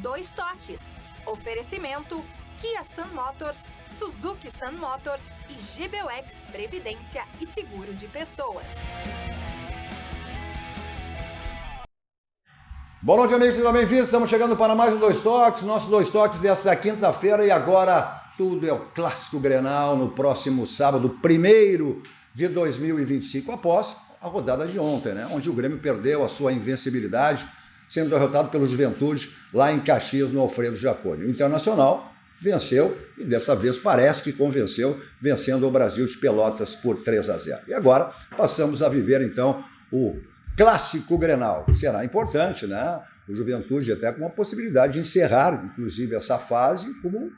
Dois Toques. Oferecimento Kia Sun Motors, Suzuki Sun Motors e GBUX Previdência e Seguro de Pessoas. Boa noite, amigos, sejam bem-vindos. Estamos chegando para mais um Dois Toques, nosso Dois Toques desta quinta-feira, e agora tudo é o clássico Grenal no próximo sábado, 1º de 2025, após a rodada de ontem, né? Onde o Grêmio perdeu a sua invencibilidade, sendo derrotado pelo Juventude lá em Caxias, no Alfredo Jaconi. O Internacional venceu e dessa vez parece que convenceu, vencendo o Brasil de Pelotas por 3-0. E agora passamos a viver então o clássico Grenal, que será importante, né? O Juventude até com a possibilidade de encerrar, inclusive, essa fase como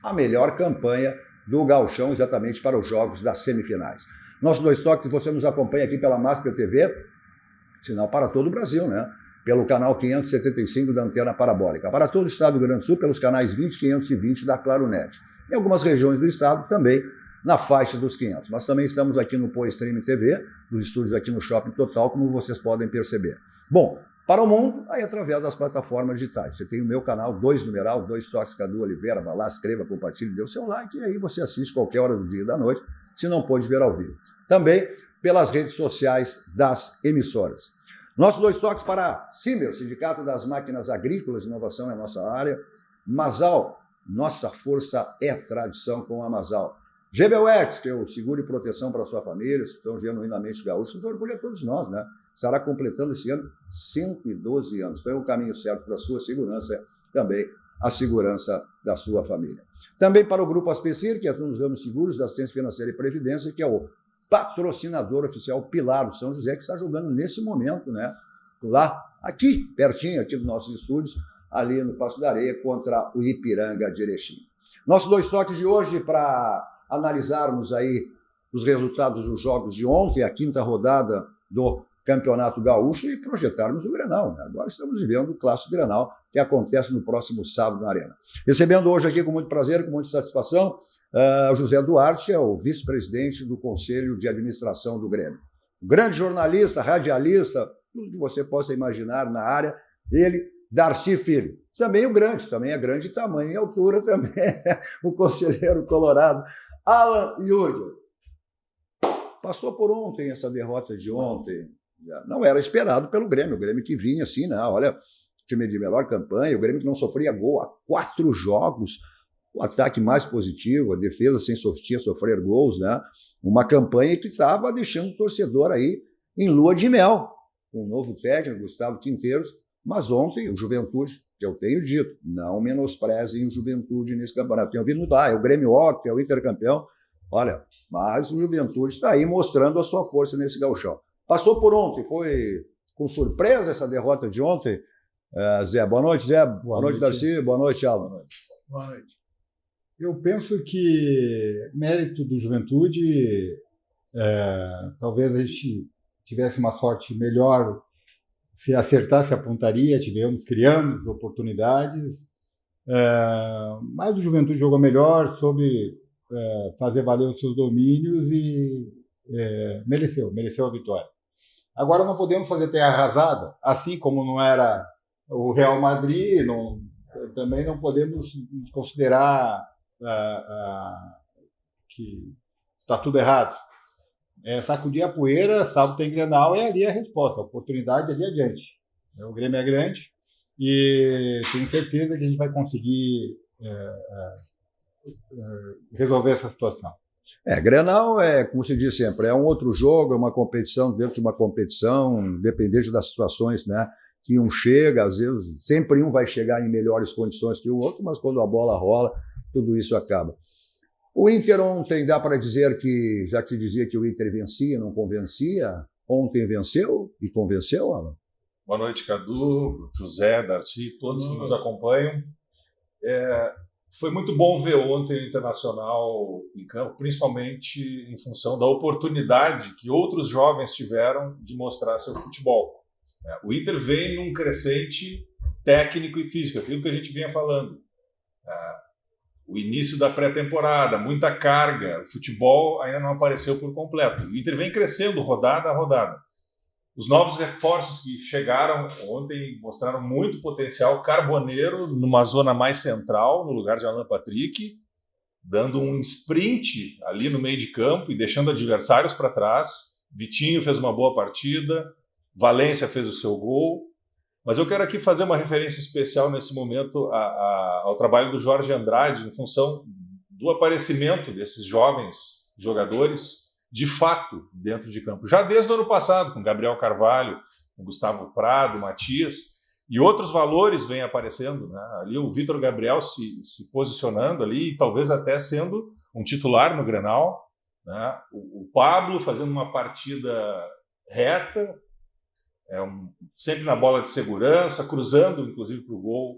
a melhor campanha do Gauchão, exatamente para os jogos das semifinais. Nossos Dois Toques, você nos acompanha aqui pela Master TV, sinal para todo o Brasil, né? Pelo canal 575 da Antena Parabólica. Para todo o estado do Rio Grande do Sul, pelos canais 20 e 520 da Claro Net. Em algumas regiões do estado também na faixa dos 500. Mas também estamos aqui no PoeStream TV, nos estúdios aqui no Shopping Total, como vocês podem perceber. Bom, para o mundo, aí através das plataformas digitais. Você tem o meu canal, 2 numeral, 2 Toques Cadu Oliveira, vai lá, escreva, compartilhe, dê o seu like e aí você assiste qualquer hora do dia e da noite, se não pôde ver ao vivo. Também pelas redes sociais das emissoras. Nossos Dois Toques para Simber, Sindicato das Máquinas Agrícolas, inovação é nossa área. Masal, nossa força é tradição com a Masal. GBUX, que é o seguro e proteção para a sua família, são genuinamente gaúchos, nos orgulha a todos nós, né? Estará completando esse ano 112 anos. Então é o caminho certo para a sua segurança, também a segurança da sua família. Também para o Grupo Aspecir, que atua nos ramos seguros da assistência financeira e previdência, que é o patrocinador oficial Pilar do São José, que está jogando nesse momento, né? Lá, aqui, pertinho aqui dos nossos estúdios, ali no Passo da Areia, contra o Ipiranga de Erechim. Nossos Dois Toques de hoje para analisarmos aí os resultados dos jogos de ontem, a quinta rodada do Campeonato Gaúcho, e projetarmos o Grenal, né? Agora estamos vivendo o clássico Grenal, que acontece no próximo sábado na Arena. Recebendo hoje aqui com muito prazer, com muita satisfação, o José Duarte, que é o vice-presidente do Conselho de Administração do Grêmio. Um grande jornalista, radialista, tudo que você possa imaginar na área, ele, Darcy Filho. Também o grande, também é grande tamanho e altura, também é o conselheiro colorado, Alan Jürgen. Passou por ontem essa derrota de ontem. Não era esperado pelo Grêmio, o Grêmio que vinha assim, não, olha, time de melhor campanha, o Grêmio que não sofria gol há 4 jogos, o ataque mais positivo, a defesa sem sofrer gols, né? Uma campanha que estava deixando o torcedor aí em lua de mel, com o novo técnico, Gustavo Quinteiros, mas ontem o Juventude, que eu tenho dito, não menosprezem o Juventude nesse campeonato. Tenho ouvido muito, é o Grêmio Octa, é o Intercampeão, olha, mas o Juventude está aí mostrando a sua força nesse gauchão. Passou por ontem, foi com surpresa essa derrota de ontem, Zé. Boa noite, Zé. Boa noite, Darcy. Boa noite, Alan. Boa noite. Eu penso que mérito do Juventude, talvez a gente tivesse uma sorte melhor se acertasse a pontaria, criamos oportunidades, mas o Juventude jogou melhor, soube fazer valer os seus domínios e mereceu a vitória. Agora não podemos fazer terra arrasada, assim como não era o Real Madrid, também não podemos considerar que está tudo errado. Sacudir a poeira, sábado tem Grenal, é ali a resposta, a oportunidade ali adiante. O Grêmio é grande e tenho certeza que a gente vai conseguir resolver essa situação. Grenal como se diz sempre, é um outro jogo, é uma competição dentro de uma competição, independente das situações, né, que um chega, às vezes, sempre um vai chegar em melhores condições que o outro, mas quando a bola rola, tudo isso acaba. O Inter ontem, dá para dizer que, já que se dizia que o Inter vencia, não convencia, ontem venceu e convenceu, Alan? Boa noite, Cadu, José, Darcy, todos que nos acompanham. Foi muito bom ver ontem o Internacional em campo, principalmente em função da oportunidade que outros jovens tiveram de mostrar seu futebol. O Inter vem num crescente técnico e físico, aquilo que a gente vinha falando. O início da pré-temporada, muita carga, o futebol ainda não apareceu por completo. O Inter vem crescendo rodada a rodada. Os novos reforços que chegaram ontem mostraram muito potencial. Carboneiro, numa zona mais central, no lugar de Alan Patrick, dando um sprint ali no meio de campo e deixando adversários para trás. Vitinho fez uma boa partida, Valência fez o seu gol. Mas eu quero aqui fazer uma referência especial nesse momento ao trabalho do Jorge Andrade, em função do aparecimento desses jovens jogadores de fato dentro de campo. Já desde o ano passado, com Gabriel Carvalho, com Gustavo Prado, Matias, e outros valores vêm aparecendo, né? Ali o Vitor Gabriel se posicionando ali, e talvez até sendo um titular no Grenal, né? O Pablo fazendo uma partida reta, sempre na bola de segurança, cruzando inclusive para o gol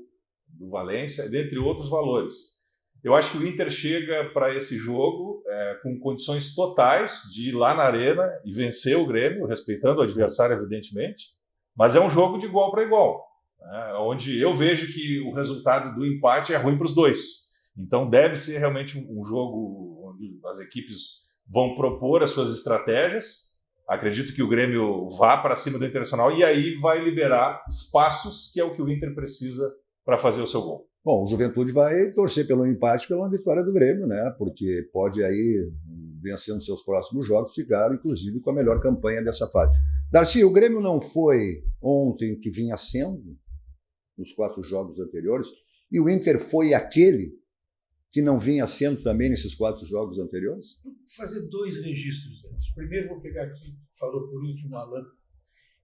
do Valência, dentre outros valores. Eu acho que o Inter chega para esse jogo com condições totais de ir lá na arena e vencer o Grêmio, respeitando o adversário, evidentemente, mas é um jogo de igual para igual, né? Onde eu vejo que o resultado do empate é ruim para os dois. Então deve ser realmente um jogo onde as equipes vão propor as suas estratégias. Acredito que o Grêmio vá para cima do Internacional e aí vai liberar espaços, que é o que o Inter precisa para fazer o seu gol. Bom, o Juventude vai torcer pelo empate, pela vitória do Grêmio, né? Porque pode aí, vencendo seus próximos jogos, ficar, inclusive, com a melhor campanha dessa fase. Darcy, o Grêmio não foi ontem que vinha sendo, nos 4 jogos anteriores, e o Inter foi aquele que não vinha sendo também nesses 4 jogos anteriores? Vou fazer 2 registros antes. Primeiro, vou pegar aqui, falou por último, Alan.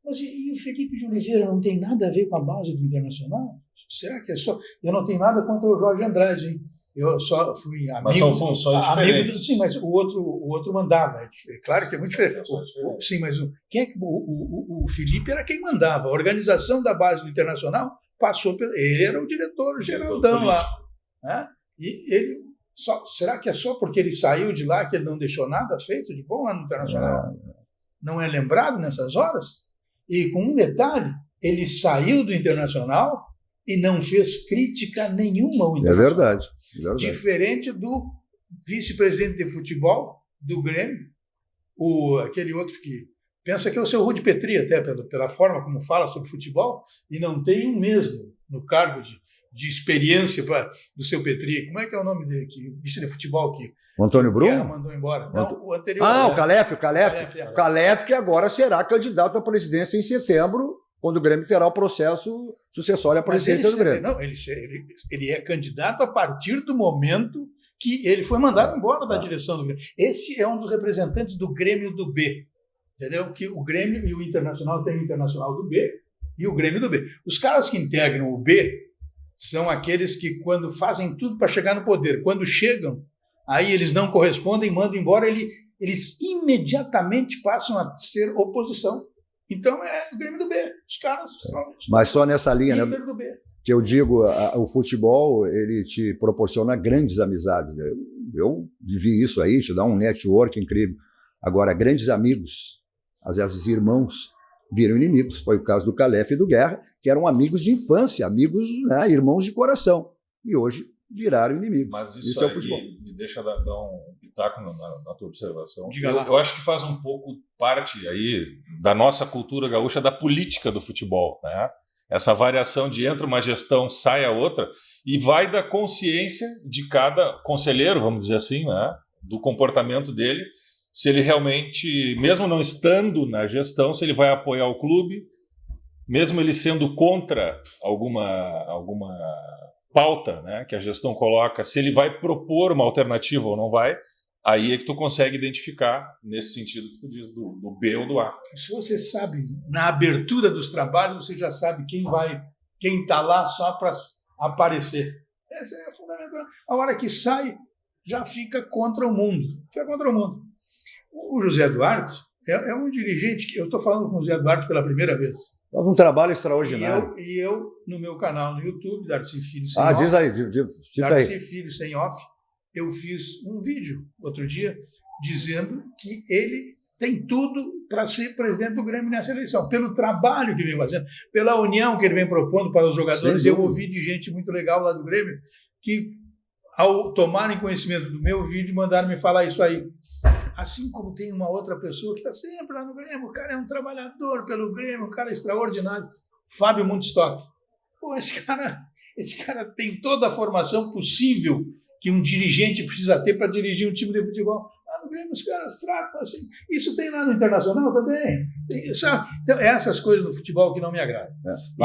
Mas e o Felipe de Oliveira não tem nada a ver com a base do Internacional? Será que é só... Eu não tenho nada contra o Jorge Andrade, hein? Eu só fui amigo... Mas são funções diferentes. Sim, mas o outro mandava. É claro que é muito diferente. Sim, mas quem é que, o Felipe era quem mandava. A organização da base do Internacional passou pelo... Ele era o diretor geraldão lá. Né? E ele... será que é só porque ele saiu de lá que ele não deixou nada feito de bom lá no Internacional? Não é lembrado nessas horas? E com um detalhe, ele saiu do Internacional e não fez crítica nenhuma ao Internacional. É verdade. Diferente do vice-presidente de futebol do Grêmio, aquele outro que pensa que é o seu Rudi Petri, até pela forma como fala sobre futebol, e não tem um mesmo no cargo de experiência do seu Petri. Como é que é o nome dele? Vice de futebol que o Antônio Bruno mandou embora. Não, o anterior. O Calef. O Calef, que agora será candidato à presidência em setembro, quando o Grêmio terá o processo sucessório à presidência do Grêmio. Não, ele é candidato a partir do momento que ele foi mandado embora da direção do Grêmio. Esse é um dos representantes do Grêmio do B. Entendeu? Que o Grêmio e o Internacional tem o Internacional do B e o Grêmio do B. Os caras que integram o B são aqueles que, quando fazem tudo para chegar no poder, quando chegam, aí eles não correspondem, mandam embora, eles imediatamente passam a ser oposição. Então é o Grêmio do B. Os caras são... Mas só nessa linha, Inter do B. Que eu digo, o futebol, ele te proporciona grandes amizades. Eu vivi isso aí, te dá um network incrível. Agora, grandes amigos, às vezes irmãos, viram inimigos. Foi o caso do Calef e do Guerra, que eram amigos de infância, amigos, né, irmãos de coração. E hoje viraram inimigos. Mas isso é o futebol. Me deixa dar um pitaco na tua observação. Diga lá. Eu acho que faz um pouco parte aí da nossa cultura gaúcha, da política do futebol, né? Essa variação de entra uma gestão, sai a outra, e vai da consciência de cada conselheiro, vamos dizer assim, né? Do comportamento dele, se ele realmente, mesmo não estando na gestão, se ele vai apoiar o clube, mesmo ele sendo contra alguma pauta, né, que a gestão coloca, se ele vai propor uma alternativa ou não vai, aí é que tu consegue identificar, nesse sentido que tu diz, do B ou do A. Se você sabe, na abertura dos trabalhos, você já sabe quem está lá só para aparecer. Essa é fundamental. A hora que sai, já fica contra o mundo. O José Duarte é um dirigente que eu estou falando com o José Duarte pela primeira vez. Faz um trabalho extraordinário. E eu, no meu canal no YouTube, Darcy Filho Sem Off. Diz aí, Darcy Filho Sem Off, eu fiz um vídeo outro dia dizendo que ele tem tudo para ser presidente do Grêmio nessa eleição, pelo trabalho que ele vem fazendo, pela união que ele vem propondo para os jogadores. Eu ouvi de gente muito legal lá do Grêmio que, ao tomarem conhecimento do meu vídeo, mandaram me falar isso aí. Assim como tem uma outra pessoa que está sempre lá no Grêmio, o cara é um trabalhador pelo Grêmio, um cara extraordinário, Fábio Mundstock. Pô, esse cara tem toda a formação possível que um dirigente precisa ter para dirigir um time de futebol. Lá no Grêmio os caras tratam assim. Isso tem lá no Internacional também. Sabe? Então, essas coisas no futebol que não me agradam.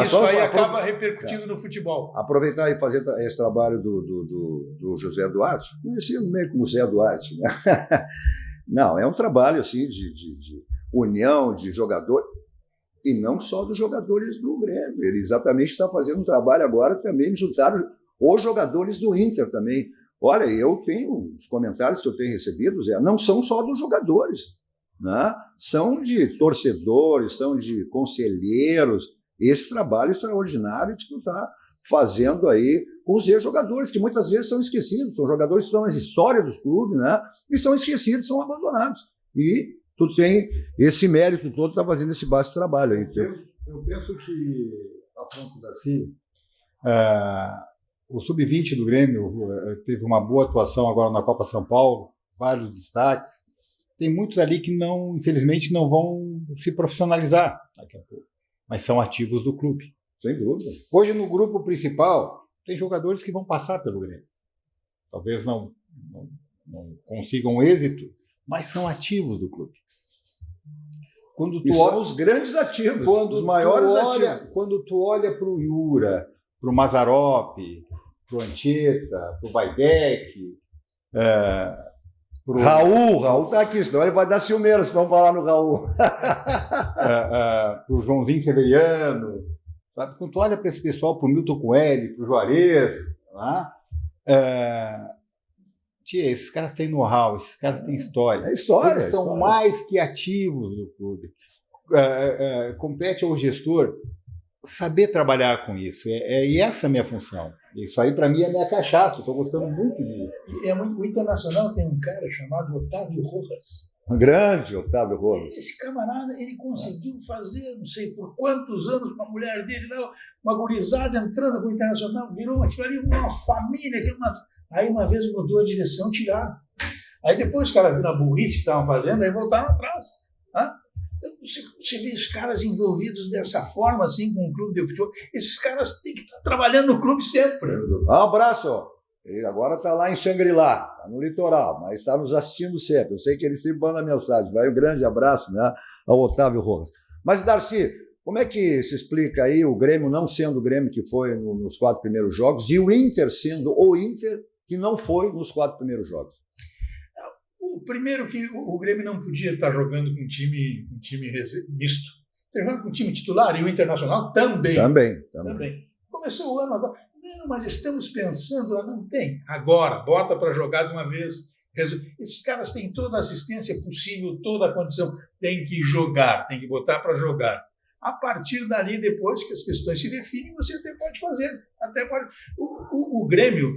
Isso aí acaba repercutindo no futebol. Aproveitar e fazer esse trabalho do José Duarte, conhecido meio como Zé Duarte, né? Não, é um trabalho assim, de união de jogadores, e não só dos jogadores do Grêmio. Ele exatamente está fazendo um trabalho agora também, juntaram os jogadores do Inter também. Olha, eu tenho os comentários que eu tenho recebido, Zé, não são só dos jogadores, né? São de torcedores, são de conselheiros. Esse trabalho extraordinário que tu está fazendo aí com os ex-jogadores, que muitas vezes são esquecidos, são jogadores que estão nas histórias dos clubes, né? E são esquecidos, são abandonados. E tu tem esse mérito todo, está fazendo esse baixo trabalho aí. Eu penso que, Afonso Darcy, o Sub-20 do Grêmio teve uma boa atuação agora na Copa São Paulo, vários destaques. Tem muitos ali que, não, infelizmente, não vão se profissionalizar daqui a pouco, mas são ativos do clube. Sem dúvida. Hoje, no grupo principal, tem jogadores que vão passar pelo Grêmio. Talvez não consigam êxito, mas são ativos do clube. São os grandes ativos, os maiores ativos. Quando tu olha para o Yura, para o Mazzaropi, para o Anchieta, para o Baidec, Raul está aqui, senão ele vai dar ciumeiro se não falar no Raul. Para o Joãozinho Severiano, sabe? Quando tu olha para esse pessoal, para o Milton Coelho, para o Juarez, esses caras têm know-how, esses caras têm história. É história. Eles são mais que ativos do clube. Compete ao gestor saber trabalhar com isso. E essa é a minha função. Isso aí, para mim, é minha cachaça. Estou gostando muito disso. O Internacional tem um cara chamado Otávio Rojas. Um grande Otávio Rojas. Esse camarada, ele conseguiu fazer, não sei por quantos anos, com a mulher dele, uma gurizada entrando com o Internacional, virou aquilo ali uma família. Aí, uma vez mudou a direção, tiraram. Aí, depois os caras viram a burrice que estavam fazendo, aí voltaram atrás. Então, você vê os caras envolvidos dessa forma, assim, com o clube de futebol. Esses caras têm que estar trabalhando no clube sempre. Um abraço. Ele agora está lá em Xangri-Lá, está no litoral, mas está nos assistindo sempre. Eu sei que ele sempre manda mensagem. Vai um grande abraço, né, ao Otávio Rojas. Mas, Darcy, como é que se explica aí o Grêmio não sendo o Grêmio que foi nos 4 primeiros jogos e o Inter sendo o Inter que não foi nos 4 primeiros jogos? O primeiro que o Grêmio não podia estar jogando com um time misto. Jogando com um time titular e o Internacional também. Também. Começou o ano agora. Não, mas estamos pensando, não tem. Agora, bota para jogar de uma vez. Esses caras têm toda a assistência possível, toda a condição. Tem que jogar, tem que botar para jogar. A partir dali, depois que as questões se definem, você até pode fazer. O Grêmio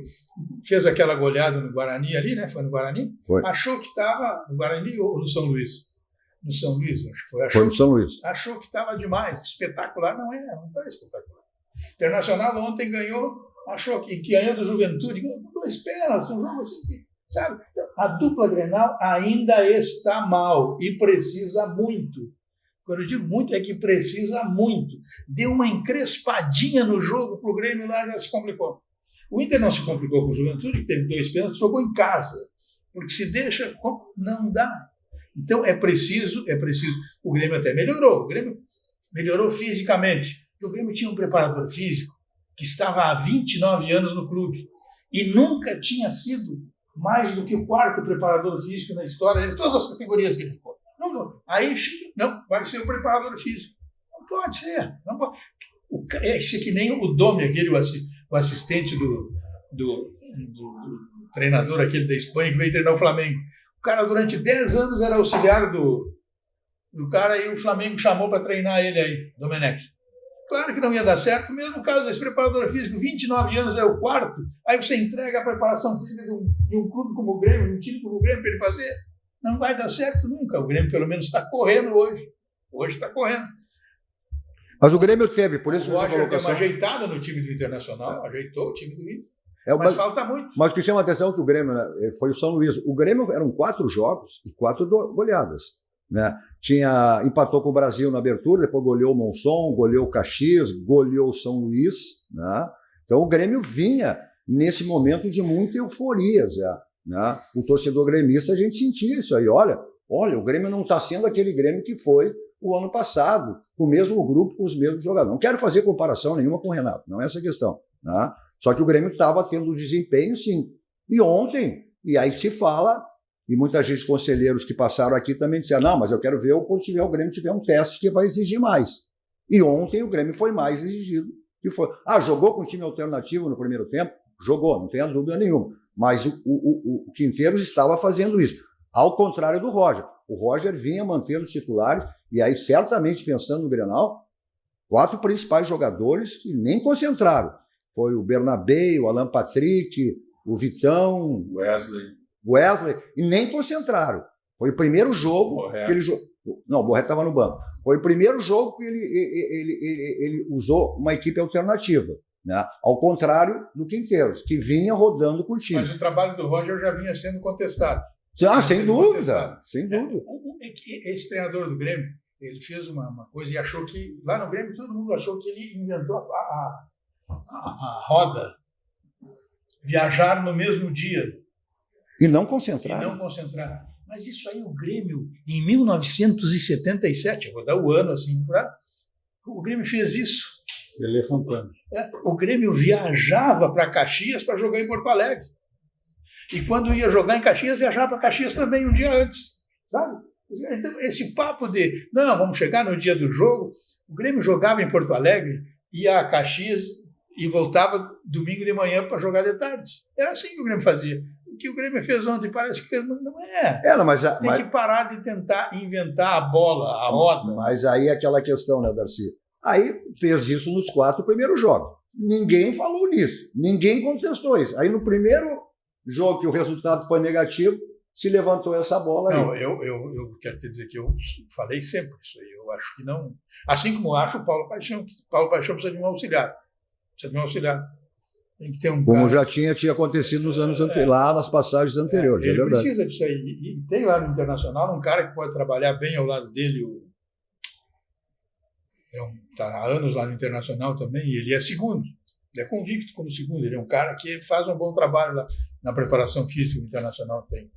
fez aquela goleada no Guarani ali, né? Foi no Guarani? Foi. Achou que estava no Guarani ou no São Luís? No São Luís, acho que foi. Foi no São Luís. Achou que estava demais. Espetacular não está espetacular. Internacional ontem ganhou, achou que ganhou do Juventude, ganhou 2 pênaltis, um jogo assim, sabe? A dupla Grenal ainda está mal e precisa muito. Quando eu digo muito, é que precisa muito. Deu uma encrespadinha no jogo para o Grêmio lá, já se complicou. O Inter não se complicou com o Juventude, que teve 2 pênaltis, jogou em casa. Porque se deixa, não dá. Então é preciso. O Grêmio até melhorou. O Grêmio melhorou fisicamente. O Grêmio tinha um preparador físico que estava há 29 anos no clube e nunca tinha sido mais do que o 4º preparador físico na história de todas as categorias que ele ficou. Aí, não, vai ser o preparador físico. Não pode ser. Não pode. Isso é que nem o Domi, aquele, o assistente do treinador aquele da Espanha que veio treinar o Flamengo. O cara, durante 10 anos, era auxiliar do cara e o Flamengo chamou para treinar ele aí, Domenech. Claro que não ia dar certo, mesmo no caso desse preparador físico, 29 anos é o 4º, aí você entrega a preparação física de um clube como o Grêmio, de um time como o Grêmio para ele fazer. Não vai dar certo nunca. O Grêmio, pelo menos, está correndo hoje. Hoje está correndo. Mas o Grêmio teve, por isso o Roger deu uma ajeitada no time do Internacional, ajeitou o time do Inter. Mas falta muito. Mas o que chama a atenção é que o Grêmio, né, foi o São Luís. O Grêmio eram 4 jogos e 4 goleadas. Né? Empatou com o Brasil na abertura, depois goleou o Monson, goleou o Caxias, goleou o São Luís. Né? Então o Grêmio vinha nesse momento de muita euforia. Já, né? O torcedor gremista, a gente sentia isso aí. Olha, o Grêmio não está sendo aquele Grêmio que foi o ano passado, com o mesmo grupo, com os mesmos jogadores. Não quero fazer comparação nenhuma com o Renato, não é essa a questão. Né? Só que o Grêmio estava tendo desempenho, sim. E ontem, e aí se fala, e muita gente, conselheiros que passaram aqui também disseram, não, mas eu quero ver quando tiver o Grêmio tiver um teste que vai exigir mais. E ontem o Grêmio foi mais exigido. Que foi. Jogou com time alternativo no primeiro tempo? Jogou, não tenha dúvida nenhuma. Mas o Quinteiros estava fazendo isso. Ao contrário do Roger. O Roger vinha mantendo os titulares, e aí certamente pensando no Grenal, 4 principais jogadores que nem concentraram. Foi o Bernabé, o Alan Patrick, o Vitão, Wesley, e nem concentraram. Foi o primeiro jogo que ele jogou. Não, o Borré estava no banco. Foi o primeiro jogo que ele usou uma equipe alternativa. Né? Ao contrário do Quinteiros, que vinha rodando com o time. Mas o trabalho do Roger já vinha sendo contestado. Sem dúvida, sem dúvida. Esse treinador do Grêmio, ele fez uma coisa e achou que, lá no Grêmio, todo mundo achou que ele inventou a roda, viajar no mesmo dia. E não concentrar. Mas isso aí, o Grêmio, em 1977, vou dar o ano assim, o Grêmio fez isso. Tele Santana. O Grêmio viajava para Caxias para jogar em Porto Alegre. E quando ia jogar em Caxias, viajava para Caxias também um dia antes. Sabe? Então, esse papo de, não, vamos chegar no dia do jogo, o Grêmio jogava em Porto Alegre, ia a Caxias e voltava domingo de manhã para jogar de tarde. Era assim que o Grêmio fazia. O que o Grêmio fez ontem parece que fez, não é. Tem que parar de tentar inventar a bola, a roda. Mas aí é aquela questão, né, Darcy? Aí fez isso nos 4 primeiros jogos. Ninguém falou nisso, ninguém contestou isso. Aí no primeiro jogo que o resultado foi negativo, se levantou essa bola aí. Não, eu quero te dizer que eu falei sempre isso aí. Eu acho que não. Assim como acho o Paulo Paixão, que Paulo Paixão precisa de um auxiliar. Tem que ter um Como cara... já tinha acontecido nos anos anteriores, lá nas passagens anteriores. Ele precisa disso aí. E tem lá no Internacional um cara que pode trabalhar bem ao lado dele. Está há anos lá no Internacional também, e ele é segundo. Ele é convicto como segundo. Ele é um cara que faz um bom trabalho lá na preparação física que o Internacional tem.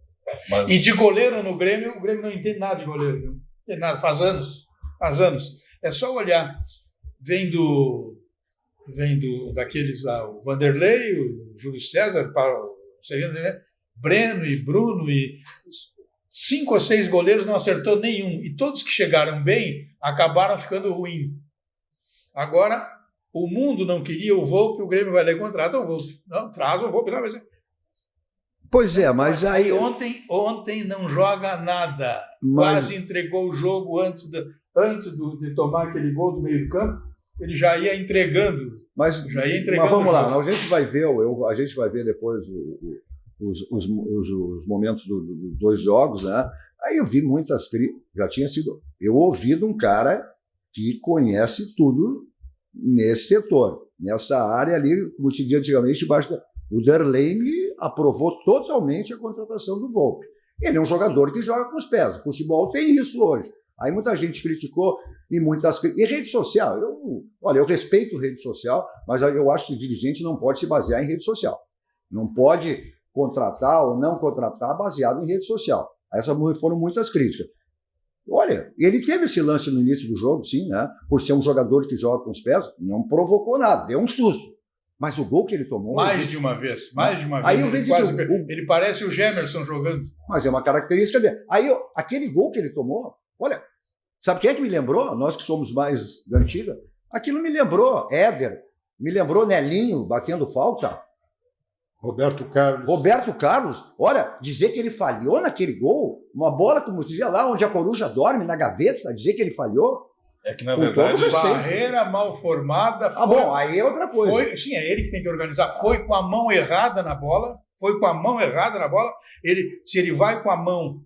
Mas... E de goleiro no Grêmio, o Grêmio não entende nada de goleiro. Não entende nada, faz anos. É só olhar. Vem daqueles lá, o Vanderlei, o Júlio César, Breno e Bruno, e 5 ou 6 goleiros não acertou nenhum. E todos que chegaram bem acabaram ficando ruim. Agora, o mundo não queria o Volpi, o Grêmio vai ler contrato o Volpi. Não, traz o Volpi. Não, mas... Pois é, mas aí... Ontem não joga nada. Quase entregou o jogo antes de tomar aquele gol do meio do campo. Ele já ia entregando. Mas vamos lá, a gente vai ver depois os momentos dos 2 jogos, né? Aí eu vi muitas críticas, eu ouvi de um cara que conhece tudo nesse setor, nessa área ali, como se dizia antigamente, o Derlei aprovou totalmente a contratação do Volpi. Ele é um jogador que joga com os pés, o futebol tem isso hoje. Aí muita gente criticou, e rede social, eu respeito rede social, mas eu acho que o dirigente não pode se basear em rede social. Não pode contratar ou não contratar baseado em rede social. Essas foram muitas críticas. Olha, ele teve esse lance no início do jogo, sim, né? Por ser um jogador que joga com os pés, não provocou nada, deu um susto. Mas o gol que ele tomou... Mais de uma vez. Aí ele parece o Gemerson jogando. Mas é uma característica dele. Aí, aquele gol que ele tomou, olha, sabe quem é que me lembrou? Nós que somos mais da antiga. Aquilo me lembrou Éder, me lembrou Nelinho batendo falta. Roberto Carlos, olha, dizer que ele falhou naquele gol, uma bola, como se dizia lá, onde a coruja dorme, na gaveta, dizer que ele falhou. É que, na verdade... Barreira mal formada... bom, aí é outra coisa. Sim, é ele que tem que organizar. Foi com a mão errada na bola. Se ele vai com a mão,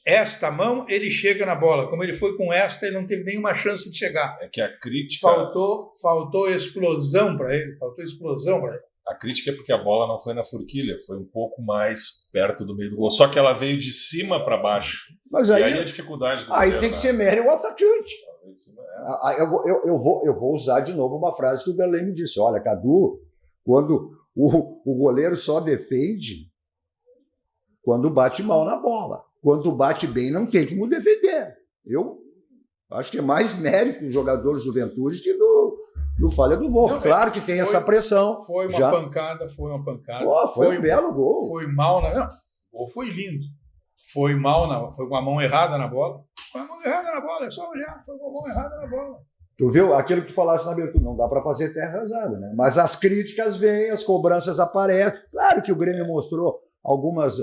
esta mão, ele chega na bola. Como ele foi com esta, ele não teve nenhuma chance de chegar. É que a crítica... Faltou explosão para ele. A crítica é porque a bola não foi na forquilha, foi um pouco mais perto do meio do gol. Só que ela veio de cima para baixo. Mas E aí, aí a dificuldade do aí goleiro, tem que né? ser mérito o atacante. É. Eu vou usar de novo uma frase que o Darley me disse. Olha, Cadu, quando o goleiro só defende quando bate mal na bola. Quando bate bem, não tem como defender. Eu acho que é mais mérito do jogador de Juventude que do falha do Volpe. Não, Claro que tem essa pressão. Foi uma já. pancada, foi uma pancada. Pô, foi um belo gol. Foi mal na... Não, o gol foi lindo. Foi mal, foi com a mão errada na bola. Foi a mão errada na bola, é só olhar. Foi com a mão errada na bola. Tu viu? Aquilo que tu falaste na abertura, não dá para fazer terra arrasada, né? Mas as críticas vêm, as cobranças aparecem. Claro que o Grêmio mostrou algumas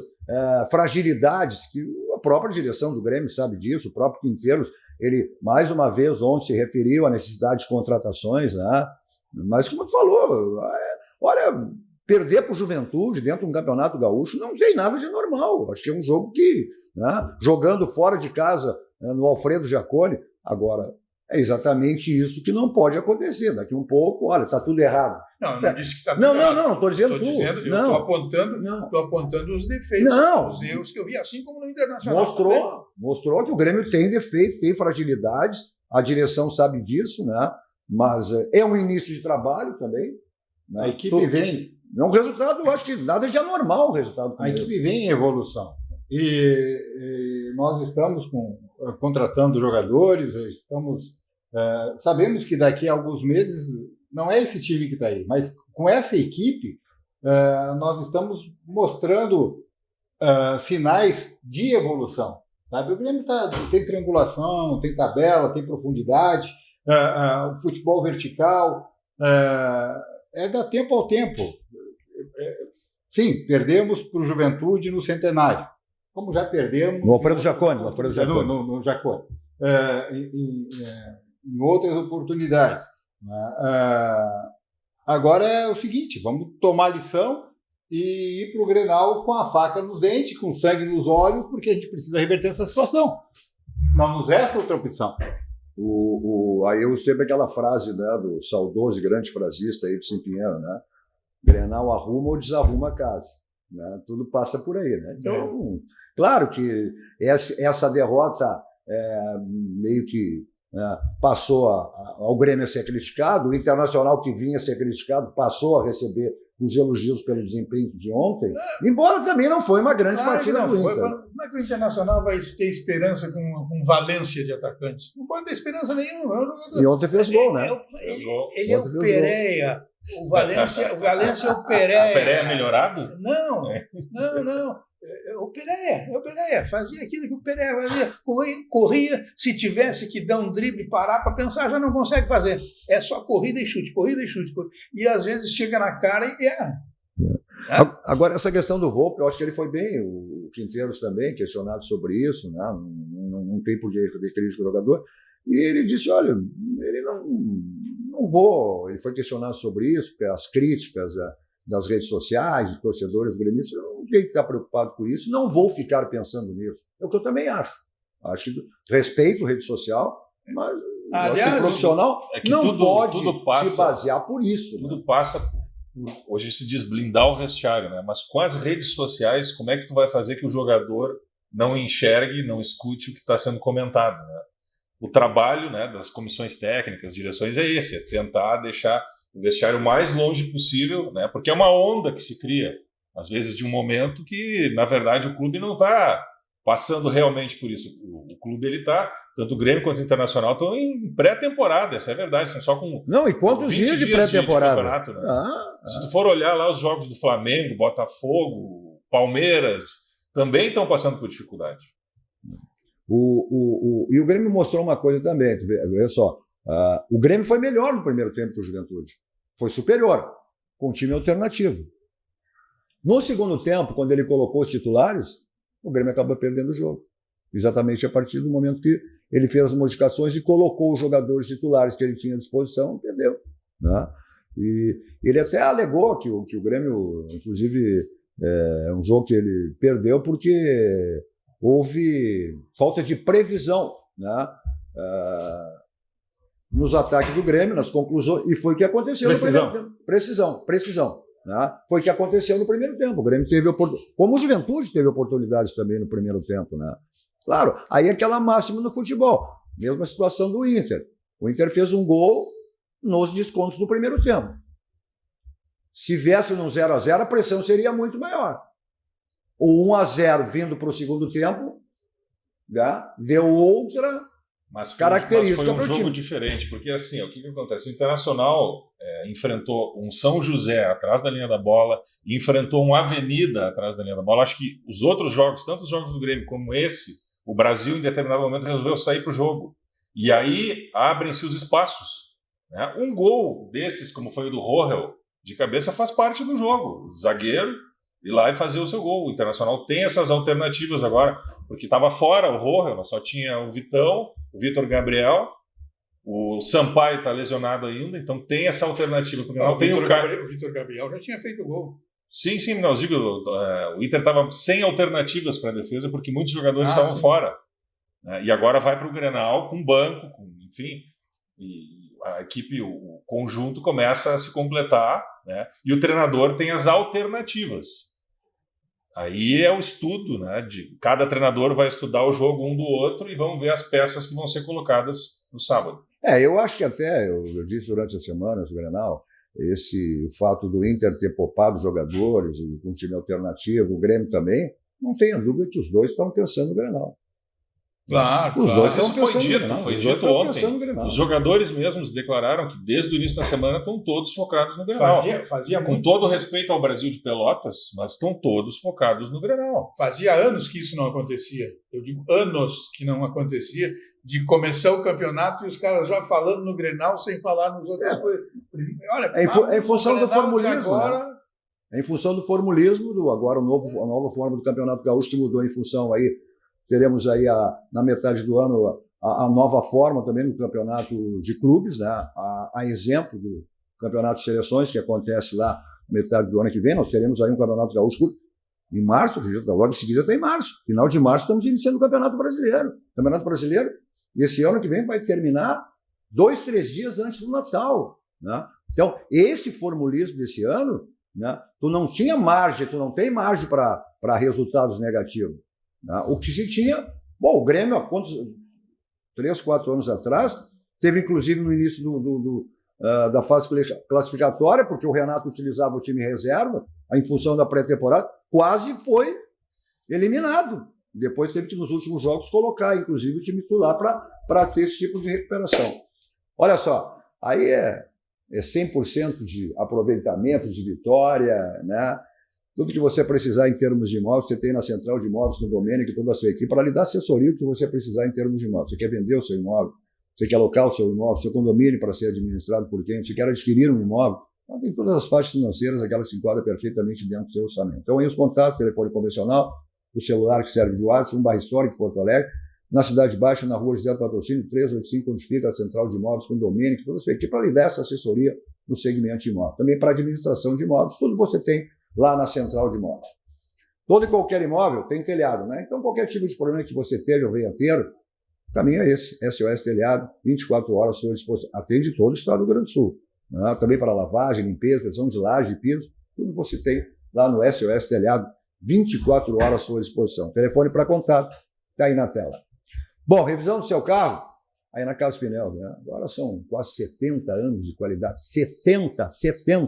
fragilidades que a própria direção do Grêmio sabe disso, o próprio Quinteiros, ele mais uma vez ontem se referiu à necessidade de contratações, né? Mas como tu falou, olha, perder para o Juventude dentro de um campeonato gaúcho não tem nada de normal. Acho que é um jogo que, né, jogando fora de casa, né, no Alfredo Jaconi, agora é exatamente isso que não pode acontecer. Daqui um pouco, olha, está tudo errado. Não, eu não disse que está tudo Não, errado. não, estou dizendo Estou tudo. dizendo, eu estou apontando os defeitos, os erros que eu vi, assim como no Internacional. Mostrou que o Grêmio tem defeito, tem fragilidades, a direção sabe disso, né? Mas é um início de trabalho também. Né? A equipe vem... É um resultado, eu acho que nada de anormal o resultado. A equipe vem em evolução. E nós estamos contratando jogadores, sabemos que daqui a alguns meses não é esse time que está aí, mas com essa equipe nós estamos mostrando sinais de evolução. Sabe? O Grêmio tem triangulação, tem tabela, tem profundidade, o futebol vertical, dá tempo ao tempo. Sim, perdemos para o Juventude no Centenário, como já perdemos no Alfredo Jaconi, no Jaconi, em outras oportunidades. Agora é o seguinte, vamos tomar lição e ir para o Grenal com a faca nos dentes, com sangue nos olhos, porque a gente precisa reverter essa situação. Não nos resta outra opção. Aí eu sempre aquela frase, né, do saudoso grande frasista Ibsen Pinheiro, né? Grenal arruma ou desarruma a casa. Né? Tudo passa por aí. Né? Então, claro que essa derrota meio que passou ao Grêmio a ser criticado, o Internacional que vinha a ser criticado passou a receber os elogios pelo desempenho de ontem, embora também não foi uma grande partida do Inter. Como é que o Internacional vai ter esperança com valência de atacantes? Não pode ter esperança nenhuma. E ontem fez gol, né? Ele é o Pereia. O Valência é o Pereia. O Pereia é melhorado? Não. O Pereia fazia aquilo que o Pereia fazia, corria, se tivesse que dar um drible, parar para pensar, já não consegue fazer. É só corrida e chute. E às vezes chega na cara e erra. Agora, essa questão do Volpe, eu acho que ele foi bem, o Quinteiros também, questionado sobre isso, né? Não tem por que fazer crítica do jogador, e ele disse, olha, ele não vou, ele foi questionado sobre isso, porque as críticas das redes sociais, de torcedores gremistas, eu não tenho que estar preocupado com isso, não vou ficar pensando nisso. É o que eu também acho. Acho que respeito a rede social, mas acho que o profissional não pode se basear por isso. Tudo passa por, hoje se diz blindar o vestiário, né? Mas com as redes sociais, como é que tu vai fazer que o jogador não enxergue, não escute o que está sendo comentado, né? O trabalho, né, das comissões técnicas, direções, é esse, é tentar deixar o vestiário o mais longe possível, né, porque é uma onda que se cria, às vezes de um momento que, na verdade, o clube não está passando realmente por isso. O clube, ele está, tanto o Grêmio quanto o Internacional, estão em pré-temporada, essa é a verdade, são só com não, e quantos dias de pré-temporada? Né? Se tu for olhar lá os jogos do Flamengo, Botafogo, Palmeiras, também estão passando por dificuldade. E o Grêmio mostrou uma coisa também, veja só, o Grêmio foi melhor no primeiro tempo que o Juventude, foi superior, com um time alternativo. No segundo tempo, quando ele colocou os titulares, o Grêmio acabou perdendo o jogo, exatamente a partir do momento que ele fez as modificações e colocou os jogadores titulares que ele tinha à disposição, perdeu. Né? E ele até alegou que o Grêmio, inclusive, é um jogo que ele perdeu porque houve falta de previsão, né, nos ataques do Grêmio, nas conclusões, e foi o que aconteceu. Precisão. né? Foi o que aconteceu no primeiro tempo. O Grêmio teve oportunidade, como o Juventude teve oportunidades também no primeiro tempo, né? Claro, aí é aquela máxima no futebol. Mesma situação do Inter. O Inter fez um gol nos descontos do primeiro tempo. Se viesse num 0-0, a pressão seria muito maior. O 1-0 vindo para o segundo tempo, né, deu outra característica para o time. Mas foi um jogo diferente, porque assim, o que acontece? O Internacional enfrentou um São José atrás da linha da bola, e enfrentou um Avenida atrás da linha da bola. Acho que os outros jogos, tanto os jogos do Grêmio como esse, o Brasil em determinado momento resolveu sair para o jogo. E aí abrem-se os espaços, né? Um gol desses, como foi o do Rohel, de cabeça, faz parte do jogo. O zagueiro ir lá e fazer o seu gol. O Internacional tem essas alternativas agora, porque estava fora o Rohel, só tinha o Vitão, o Vitor Gabriel, o Sampaio está lesionado ainda, então tem essa alternativa. O Vitor Gabriel já tinha feito o gol. Sim, não, eu digo, o Inter estava sem alternativas para a defesa, porque muitos jogadores estavam fora. Né? E agora vai para o Grenal com banco, enfim, e a equipe, o conjunto começa a se completar, né? E o treinador tem as alternativas. Aí é o estudo, né? De cada treinador vai estudar o jogo um do outro e vamos ver as peças que vão ser colocadas no sábado. Eu acho que até, eu disse durante a semana, no Grenal, o fato do Inter ter poupado jogadores, um time alternativo, o Grêmio também, não tenha dúvida que os dois estão pensando no Grenal. Claro, os dois isso foi dito ontem. Os jogadores mesmos declararam que desde o início da semana estão todos focados no Grenal. Fazia com todo respeito ao Brasil de Pelotas, mas estão todos focados no Grenal. Fazia anos que isso não acontecia. Eu digo anos que não acontecia, de começar o campeonato e os caras já falando no Grenal sem falar nos outros coisas. Olha, em função do formulismo, agora... né? Em função do formulismo, agora a nova forma do Campeonato Gaúcho que mudou em função aí. Teremos aí, na metade do ano, a nova forma também no campeonato de clubes, né? A exemplo do campeonato de seleções, que acontece lá na metade do ano que vem. Nós teremos aí um campeonato gaúcho em março, logo em seguida está em março. Final de março estamos iniciando o Campeonato Brasileiro. O Campeonato Brasileiro, esse ano que vem, vai terminar 2-3 dias antes do Natal, né? Então, esse formulismo desse ano, né? Tu não tem margem para resultados negativos. O que se tinha, o Grêmio, há 3, 4 anos atrás, teve inclusive no início da fase classificatória, porque o Renato utilizava o time reserva, em função da pré-temporada, quase foi eliminado. Depois teve que, nos últimos jogos, colocar, inclusive, o time titular para ter esse tipo de recuperação. Olha só, aí é 100% de aproveitamento, de vitória, né? Tudo que você precisar em termos de imóveis, você tem na Central de Imóveis com o Domênico e toda a sua equipe para lhe dar assessoria o que você precisar em termos de imóveis. Você quer vender o seu imóvel, você quer alocar o seu imóvel, seu condomínio para ser administrado por quem, você quer adquirir um imóvel, então, tem todas as faixas financeiras, aquelas que se enquadram perfeitamente dentro do seu orçamento. Então, aí os contatos, telefone convencional, o celular que serve de WhatsApp, 1 Histórico, Porto Alegre, na Cidade Baixa, na rua José do Patrocínio, 385, onde fica a Central de Imóveis com o Domênico, toda a sua equipe para lhe dar essa assessoria no segmento de imóvel. Também para administração de imóveis, tudo você tem lá na Central de Imóveis. Todo e qualquer imóvel tem telhado, né? Então, qualquer tipo de problema que você teve ou venha ter, o caminho é esse, SOS Telhado, 24 horas à sua disposição. Atende todo o estado do Rio Grande do Sul. Né? Também para lavagem, limpeza, precisão de laje, de piso, tudo você tem lá no SOS Telhado, 24 horas à sua disposição. Telefone para contato, está aí na tela. Bom, revisão do seu carro, aí na Casa Pneus, né? Agora são quase 70 anos de qualidade. 70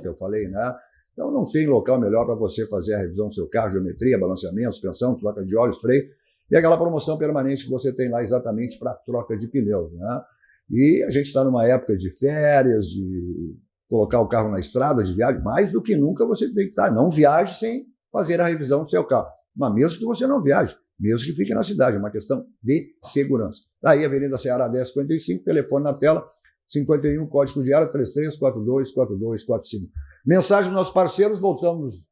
eu falei, né? Então não tem local melhor para você fazer a revisão do seu carro, geometria, balanceamento, suspensão, troca de óleos, freio, e aquela promoção permanente que você tem lá exatamente para troca de pneus, né? E a gente está numa época de férias, de colocar o carro na estrada, de viagem, mais do que nunca você tem que estar. Não viaje sem fazer a revisão do seu carro. Mas mesmo que você não viaje, mesmo que fique na cidade, é uma questão de segurança. Daí, Avenida Ceará 1055, telefone na tela, 51, código de área 33424245. Mensagem dos nossos parceiros, voltamos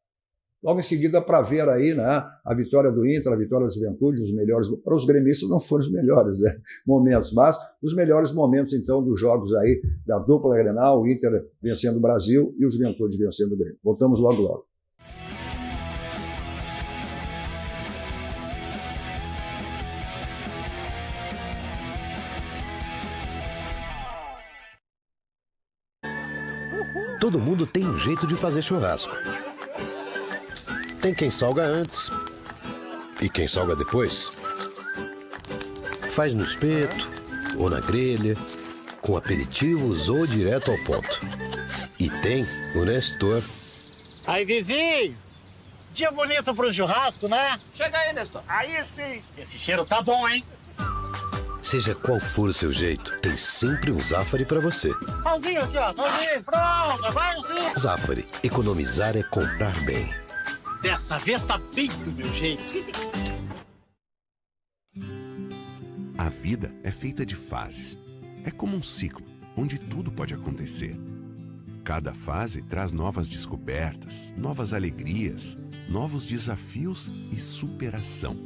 logo em seguida para ver aí, né, a vitória do Inter, a vitória da Juventude, os melhores, para os gremistas não foram os melhores, né, momentos, mas os melhores momentos então dos jogos aí da dupla Grenal, o Inter vencendo o Brasil e o Juventude vencendo o Grêmio. Voltamos logo. Todo mundo tem um jeito de fazer churrasco. Tem quem salga antes e quem salga depois. Faz no espeto ou na grelha, com aperitivos ou direto ao ponto. E tem o Nestor. Aí, vizinho! Dia bonito pro churrasco, né? Chega aí, Nestor. Aí sim! Esse cheiro tá bom, hein? Seja qual for o seu jeito, tem sempre um Zafari pra você. Salzinho aqui, ó. Salzinho. Pronto, vai sim. Zafari. Economizar é comprar bem. Dessa vez tá bem do meu jeito. A vida é feita de fases. É como um ciclo, onde tudo pode acontecer. Cada fase traz novas descobertas, novas alegrias, novos desafios e superação.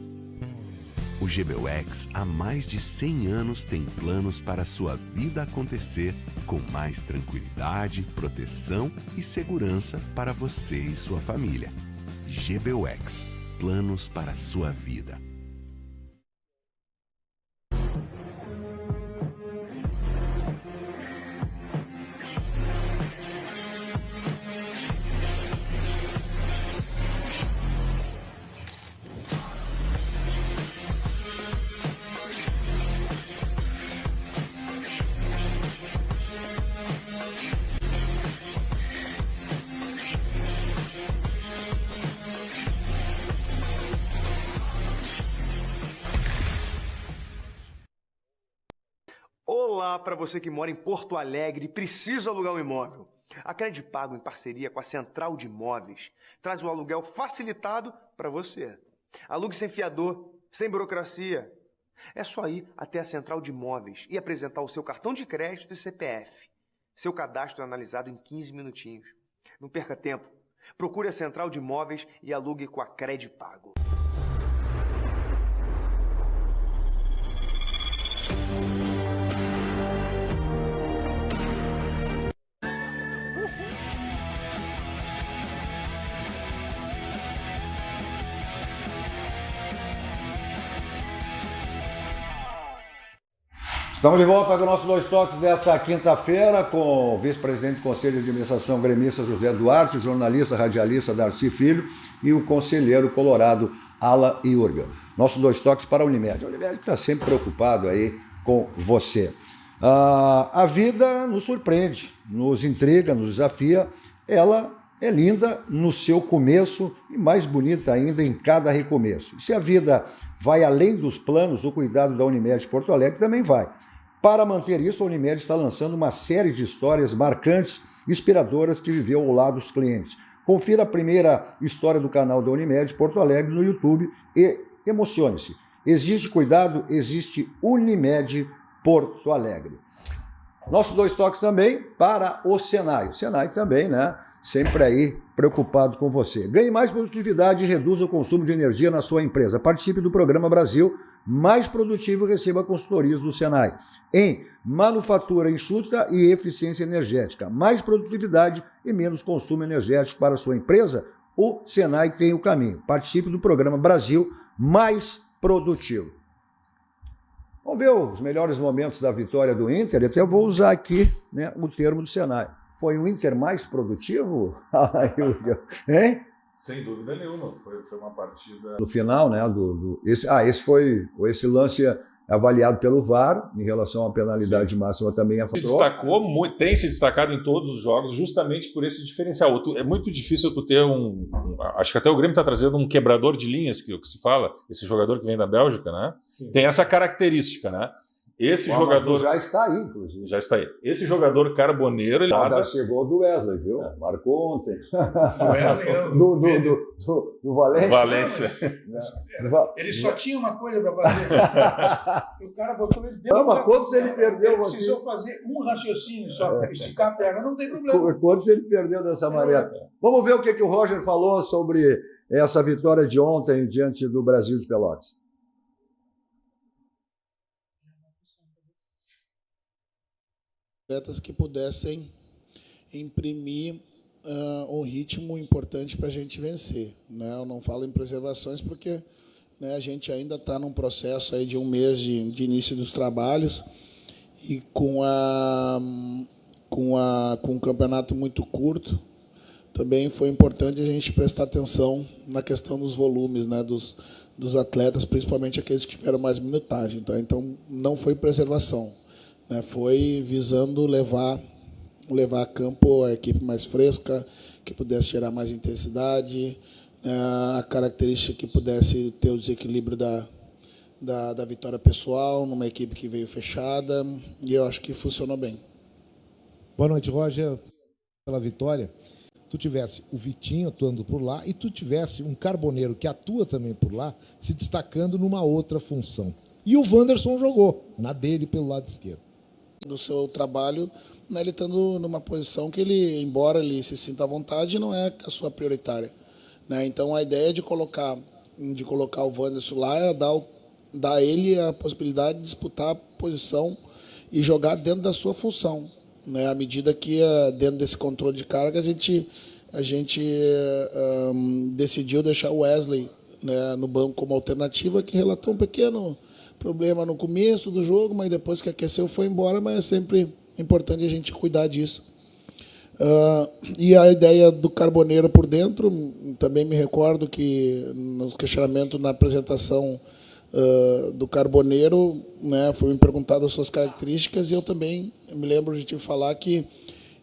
O GBUX há mais de 100 anos tem planos para a sua vida acontecer com mais tranquilidade, proteção e segurança para você e sua família. GBUX, planos para a sua vida. Olá para você que mora em Porto Alegre e precisa alugar um imóvel. A Credipago, em parceria com a Central de Imóveis, traz o aluguel facilitado para você. Alugue sem fiador, sem burocracia. É só ir até a Central de Imóveis e apresentar o seu cartão de crédito e CPF. Seu cadastro é analisado em 15 minutinhos. Não perca tempo. Procure a Central de Imóveis e alugue com a Credipago. Estamos de volta com o nosso Dois Toques desta quinta-feira com o vice-presidente do Conselho de Administração gremista José Duarte, o jornalista radialista Darcy Filho e o conselheiro colorado Alan Iurga. Nosso Dois Toques para a Unimed. A Unimed está sempre preocupado aí com você. A vida nos surpreende, nos intriga, nos desafia. Ela é linda no seu começo e mais bonita ainda em cada recomeço. Se a vida vai além dos planos, o cuidado da Unimed Porto Alegre também vai. Para manter isso, a Unimed está lançando uma série de histórias marcantes, inspiradoras que viveu ao lado dos clientes. Confira a primeira história do canal da Unimed Porto Alegre no YouTube e emocione-se. Existe cuidado, existe Unimed Porto Alegre. Nossos Dois Toques também para o Senai. O Senai também, né? Sempre aí preocupado com você. Ganhe mais produtividade e reduza o consumo de energia na sua empresa. Participe do Programa Brasil Mais Produtivo e receba consultorias do Senai em manufatura enxuta e eficiência energética. Mais produtividade e menos consumo energético para a sua empresa. O Senai tem o caminho. Participe do Programa Brasil Mais Produtivo. Vamos ver os melhores momentos da vitória do Inter. Até eu vou usar aqui, né, o termo do Senai. Foi o Inter mais produtivo? Hein? Sem dúvida nenhuma. Foi uma partida... No final, né? Esse lance avaliado pelo VAR, em relação à penalidade máxima também. Se destacou, tem se destacado em todos os jogos, justamente por esse diferencial. É muito difícil tu ter acho que até o Grêmio está trazendo um quebrador de linhas, que se fala, esse jogador que vem da Bélgica, né? Sim. Tem essa característica, né? Esse jogador já está aí, inclusive. Já está aí. Esse jogador carboneiro... Já chegou do Wesley, viu? Marcou ontem. Do Valência. Ele só tinha uma coisa para fazer. O cara botou ele dentro. Mas quantos ele perdeu? Ele precisou fazer um raciocínio só, esticar a perna, não tem problema. Quantos ele perdeu dessa maneira? Vamos ver o que o Roger falou sobre essa vitória de ontem diante do Brasil de Pelotas. Atletas que pudessem imprimir um ritmo importante para a gente vencer, né? Eu não falo em preservações porque, né, a gente ainda está num processo aí de um mês de início dos trabalhos e com com um campeonato muito curto, também foi importante a gente prestar atenção na questão dos volumes, né, dos atletas, principalmente aqueles que tiveram mais minutagem. Tá? Então, não foi preservação, né, foi visando levar a campo a equipe mais fresca, que pudesse gerar mais intensidade, a característica que pudesse ter o desequilíbrio da vitória pessoal, numa equipe que veio fechada, e eu acho que funcionou bem. Boa noite, Roger, pela vitória. Tu tivesse o Vitinho atuando por lá e tu tivesse um Carboneiro que atua também por lá, se destacando numa outra função. E o Wanderson jogou na dele pelo lado esquerdo. Do seu trabalho, né, ele estando numa posição que ele, embora ele se sinta à vontade, não é a sua prioritária. Né? Então a ideia de colocar o Wanderson lá é dar a ele a possibilidade de disputar a posição e jogar dentro da sua função. Né, à medida que, dentro desse controle de carga, a gente decidiu deixar o Wesley, né, no banco como alternativa, que relatou um pequeno problema no começo do jogo, mas depois que aqueceu foi embora, mas é sempre importante a gente cuidar disso. E a ideia do Carboneiro por dentro, também me recordo que no questionamento na apresentação do Carboneiro, né, foi me perguntado as suas características, e eu também me lembro de te falar que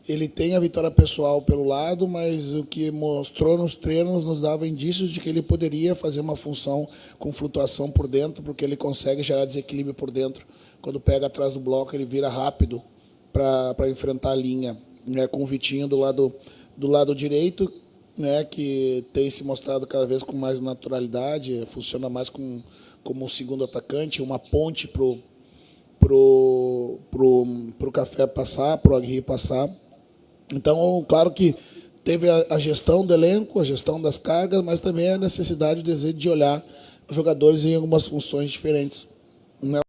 ele tem a vitória pessoal pelo lado, mas o que mostrou nos treinos nos dava indícios de que ele poderia fazer uma função com flutuação por dentro, porque ele consegue gerar desequilíbrio por dentro. Quando pega atrás do bloco, ele vira rápido para enfrentar a linha, né, com o Vitinho do lado direito, né, que tem se mostrado cada vez com mais naturalidade, funciona mais como um segundo atacante, uma ponte pro Café passar, pro Aguirre passar. Então, claro que teve a gestão do elenco, a gestão das cargas, mas também a necessidade, o desejo de olhar os jogadores em algumas funções diferentes. Né?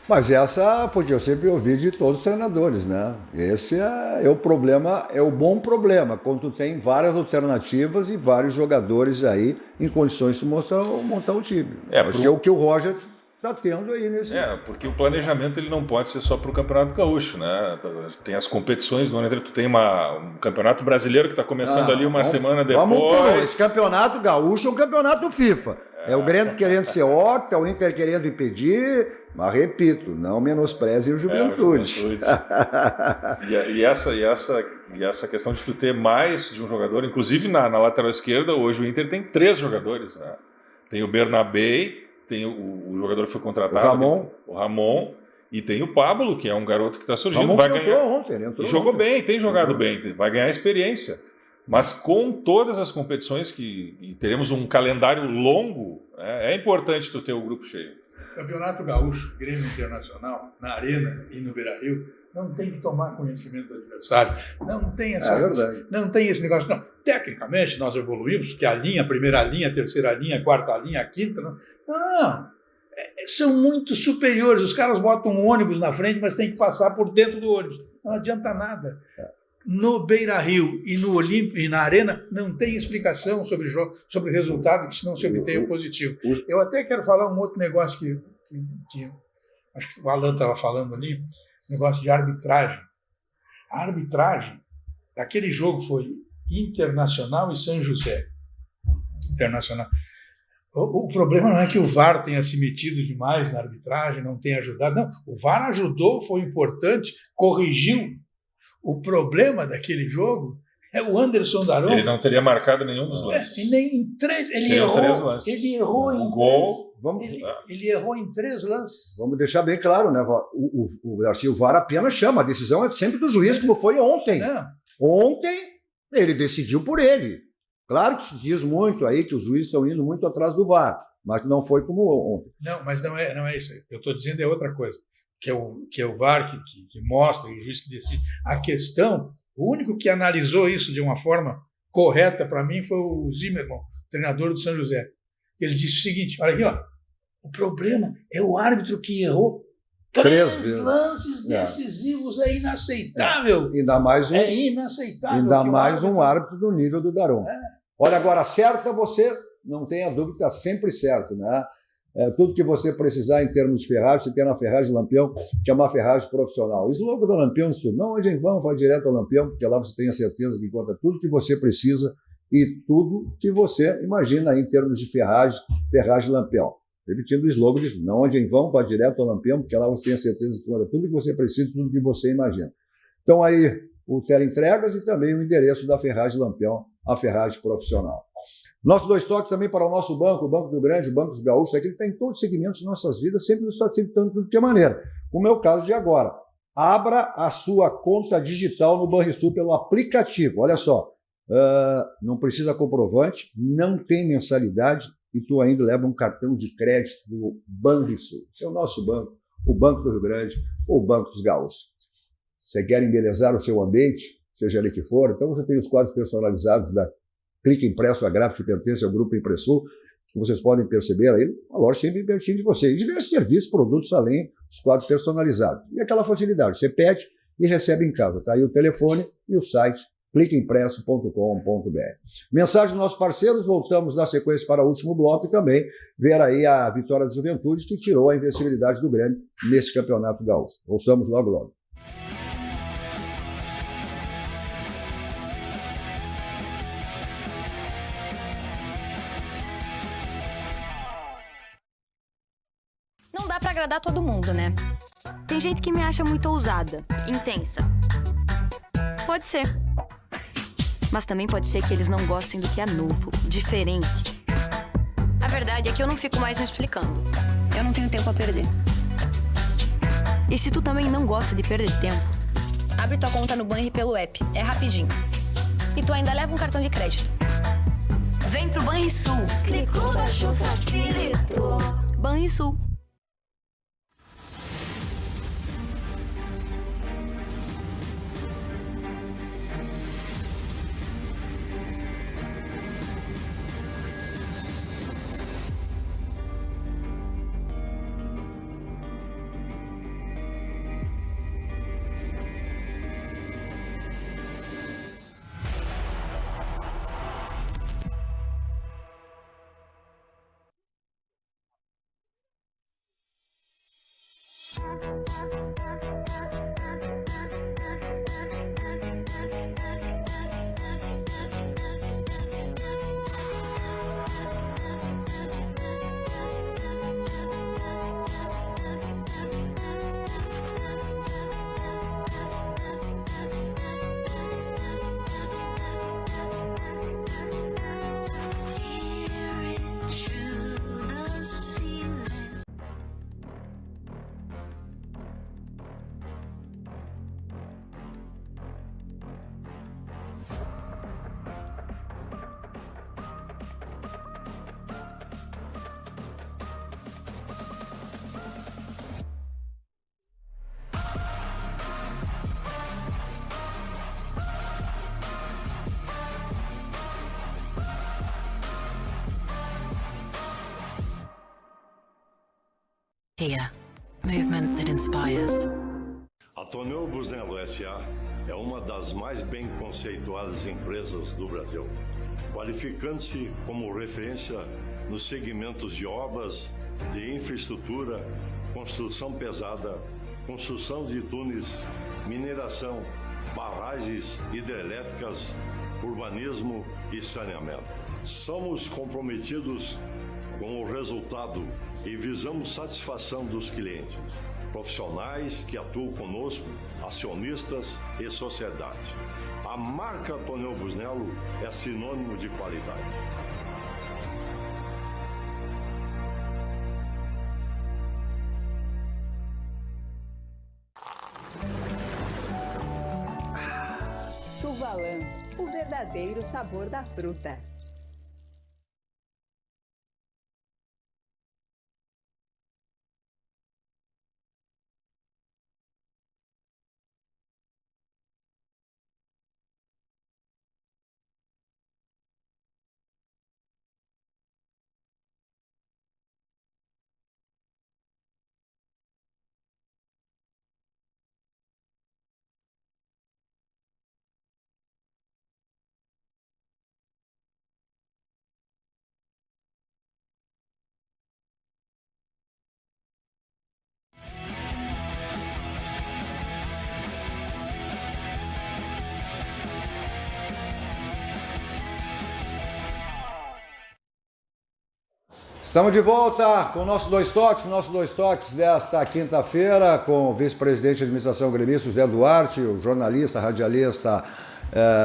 Mas essa foi que eu sempre ouvi de todos os treinadores, né? Esse é o problema, é o bom problema, quando tu tem várias alternativas e vários jogadores aí em condições de montar o time. Acho que é o que o Roger está tendo aí nesse... porque o planejamento ele não pode ser só para o Campeonato Gaúcho, né? Tem as competições do ano inteiro, tu tem um Campeonato Brasileiro que está começando ali uma semana depois. Esse Campeonato Gaúcho é um campeonato FIFA. É o Grêmio querendo ser octa, o Inter querendo impedir, mas repito, não menospreze o Juventude. E essa questão de tu ter mais de um jogador, inclusive na lateral esquerda, hoje o Inter tem 3 jogadores. Né? Tem o Bernabé, tem o jogador que foi contratado, o Ramon, e tem o Pablo, que é um garoto que está surgindo. Ramon vai ganhar. Entrou jogou ontem. Bem, tem jogado bem, vai ganhar experiência. Mas com todas as competições e teremos um calendário longo, é importante tu ter o grupo cheio. Campeonato Gaúcho, Grêmio Internacional, na Arena e no Beira-Rio, não tem que tomar conhecimento do adversário. Não tem não tem esse negócio. Não. Tecnicamente, nós evoluímos, que a primeira linha, a terceira linha, a quarta linha, a quinta... Não. São muito superiores. Os caras botam um ônibus na frente, mas tem que passar por dentro do ônibus. Não adianta nada. No Beira-Rio e no Olímpico e na Arena não tem explicação sobre o resultado que não se obtém o positivo. Eu até quero falar um outro negócio que acho que o Alan estava falando ali, negócio de arbitragem. A arbitragem daquele jogo foi Internacional e São José. Internacional. O problema não é que o VAR tenha se metido demais na arbitragem, não tenha ajudado. Não, o VAR ajudou, foi importante, corrigiu. O problema daquele jogo é o Anderson Daron. Ele não teria marcado nenhum dos lances. Nem em 3. Ele errou em gol. Ele errou em 3 lances. Vamos deixar bem claro, né? O VAR apenas chama, a decisão é sempre do juiz, como foi ontem. Ontem, ele decidiu por ele. Claro que se diz muito aí que os juízes estão indo muito atrás do VAR, mas não foi como ontem. Não, mas não é isso aí. Eu estou dizendo é outra coisa. Que é o VAR que mostra, o juiz que decide. A questão, o único que analisou isso de uma forma correta para mim foi o Zimmermann, treinador do São José. Ele disse o seguinte, olha aqui, o problema é o árbitro que errou 3 lances decisivos, é inaceitável. Ainda mais um árbitro do nível do Daron. Olha, agora, certo é você, não tenha dúvida, está sempre certo, né? Tudo que você precisar em termos de ferragem, você tem na Ferragem Lampião, que é uma ferragem profissional. O slogan da Lampião é tudo. Não onde em vão, vai direto ao Lampião, porque lá você tem a certeza que encontra tudo que você precisa e tudo que você imagina aí em termos de ferragem Lampião. Repetindo o slogan disso, não onde em vão, vai direto ao Lampião, porque lá você tem a certeza que encontra tudo que você precisa, tudo que você imagina. Então aí o teleentregas e também o endereço da Ferragem Lampião, a ferragem profissional. Nosso dois toques também para o nosso banco, o Banco do Grande, o Banco dos Gaúchos, aqui ele está em todos os segmentos de nossas vidas, sempre nos facilitando de que maneira. Como é o caso de agora. Abra a sua conta digital no Banrisul pelo aplicativo. Olha só, não precisa comprovante, não tem mensalidade e tu ainda leva um cartão de crédito do Banrisul. Esse é o nosso banco, o Banco do Rio Grande ou o Banco dos Gaúchos. Você quer embelezar o seu ambiente, seja ele que for, então você tem os quadros personalizados da Clique Impresso, a gráfica que pertence ao Grupo Impressor, que vocês podem perceber aí, a loja sempre pertinho de você. E diversos serviços, produtos além dos quadros personalizados. E aquela facilidade, você pede e recebe em casa. Está aí o telefone e o site cliqueimpresso.com.br. Mensagem dos nossos parceiros, voltamos na sequência para o último bloco e também ver aí a vitória da Juventude, que tirou a invencibilidade do Grêmio nesse campeonato gaúcho. Ouçamos logo logo. Não dá pra agradar todo mundo, né? Tem gente que me acha muito ousada, intensa. Pode ser. Mas também pode ser que eles não gostem do que é novo, diferente. A verdade é que eu não fico mais me explicando. Eu não tenho tempo a perder. E se tu também não gosta de perder tempo, abre tua conta no Banri pelo app. É rapidinho. E tu ainda leva um cartão de crédito. Vem pro Banrisul. Clicou, baixou, facilitou. Banrisul. Here, movement that inspires. A Tonel Busnello S.A. é uma das mais bem conceituadas empresas do Brasil, qualificando-se como referência nos segmentos de obras de infraestrutura, construção pesada, construção de túneis, mineração, barragens hidrelétricas, urbanismo e saneamento. Somos comprometidos com o resultado e visamos satisfação dos clientes, profissionais que atuam conosco, acionistas e sociedade. A marca Tonel Busnello é sinônimo de qualidade. Suvalan, o verdadeiro sabor da fruta. Estamos de volta com o nosso Dois Toques desta quinta-feira, com o vice-presidente de administração gremista, José Duarte, o jornalista, radialista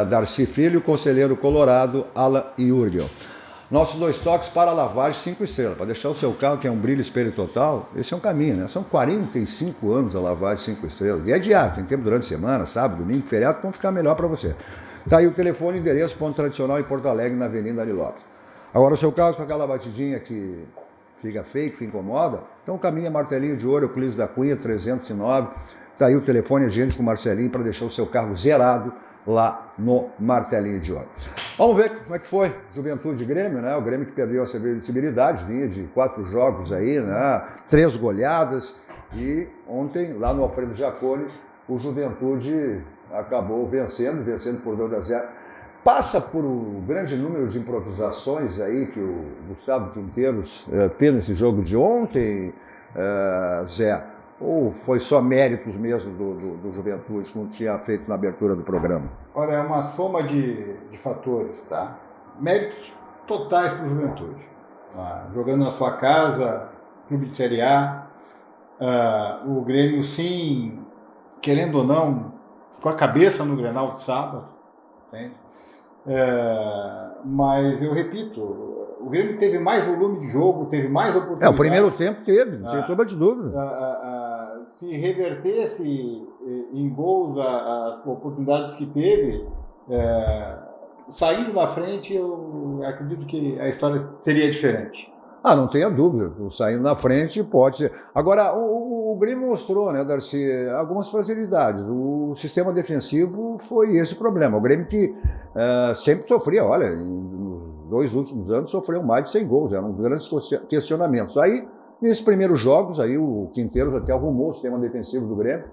Darcy Filho e o conselheiro colorado, Alan Jurgel. Nossos Dois Toques para a lavagem 5 estrelas, para deixar o seu carro, que é um brilho espelho total, esse é um caminho, né? São 45 anos a lavagem 5 estrelas, e é diário, tem tempo durante a semana, sábado, domingo, feriado, vão ficar melhor para você. Está aí o telefone e endereço, ponto tradicional em Porto Alegre, na Avenida Ari Lopes. Agora o seu carro com aquela batidinha que fica feio, que incomoda, então o caminho é Martelinho de Ouro, Euclides da Cunha, 309. Está aí o telefone, a gente com o Marcelinho para deixar o seu carro zerado lá no Martelinho de Ouro. Vamos ver como é que foi Juventude e Grêmio, né? O Grêmio que perdeu a sensibilidade, vinha de 4 jogos aí, né? 3 goleadas, e ontem, lá no Alfredo Jaconi, o Juventude acabou vencendo por 2-0. Passa por um grande número de improvisações aí que o Gustavo Quinteiros fez nesse jogo de ontem, Zé? Ou foi só méritos mesmo do Juventude, como tinha feito na abertura do programa? Olha, é uma soma de fatores, tá? Méritos totais para o Juventude. Jogando na sua casa, clube de Série A, o Grêmio, sim, querendo ou não, com a cabeça no Grenal de sábado, entende? Mas eu repito, o Grêmio teve mais volume de jogo, teve mais oportunidades. O primeiro tempo teve, sem sombra de dúvida. Se revertesse em gols as oportunidades que teve, saindo na frente, eu acredito que a história seria diferente. Não tenha dúvida, saindo na frente pode ser. Agora, o Grêmio mostrou, né, Darcy, algumas fragilidades. O sistema defensivo foi esse o problema. O Grêmio que sempre sofria, olha, nos 2 últimos anos sofreu mais de 100 gols, eram grandes questionamentos. Aí, nesses primeiros jogos, aí o Quinteiros até arrumou o sistema defensivo do Grêmio,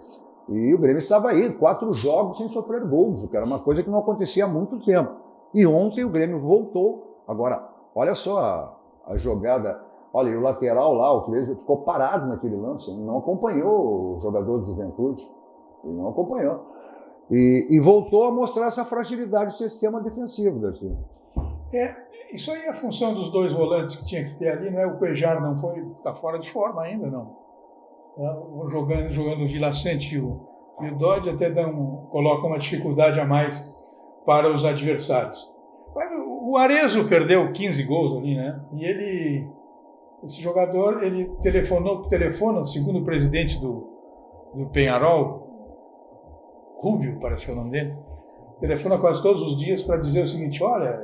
e o Grêmio estava aí, 4 jogos sem sofrer gols, que era uma coisa que não acontecia há muito tempo. E ontem o Grêmio voltou. Agora, olha só a jogada, olha, e o lateral lá, o Cleide, ficou parado naquele lance, não acompanhou o jogador de Juventude, ele não acompanhou. E voltou a mostrar essa fragilidade do sistema defensivo, Darcy. Isso aí é a função dos 2 volantes que tinha que ter ali, não é? O Cuejar não foi, está fora de forma ainda, não. Jogando o Vila Sante e o Dodge até coloca uma dificuldade a mais para os adversários. O Arezzo perdeu 15 gols ali, né? E esse jogador, ele telefona, segundo o presidente do Peñarol, Rubio, parece que é o nome dele, telefona quase todos os dias para dizer o seguinte: olha,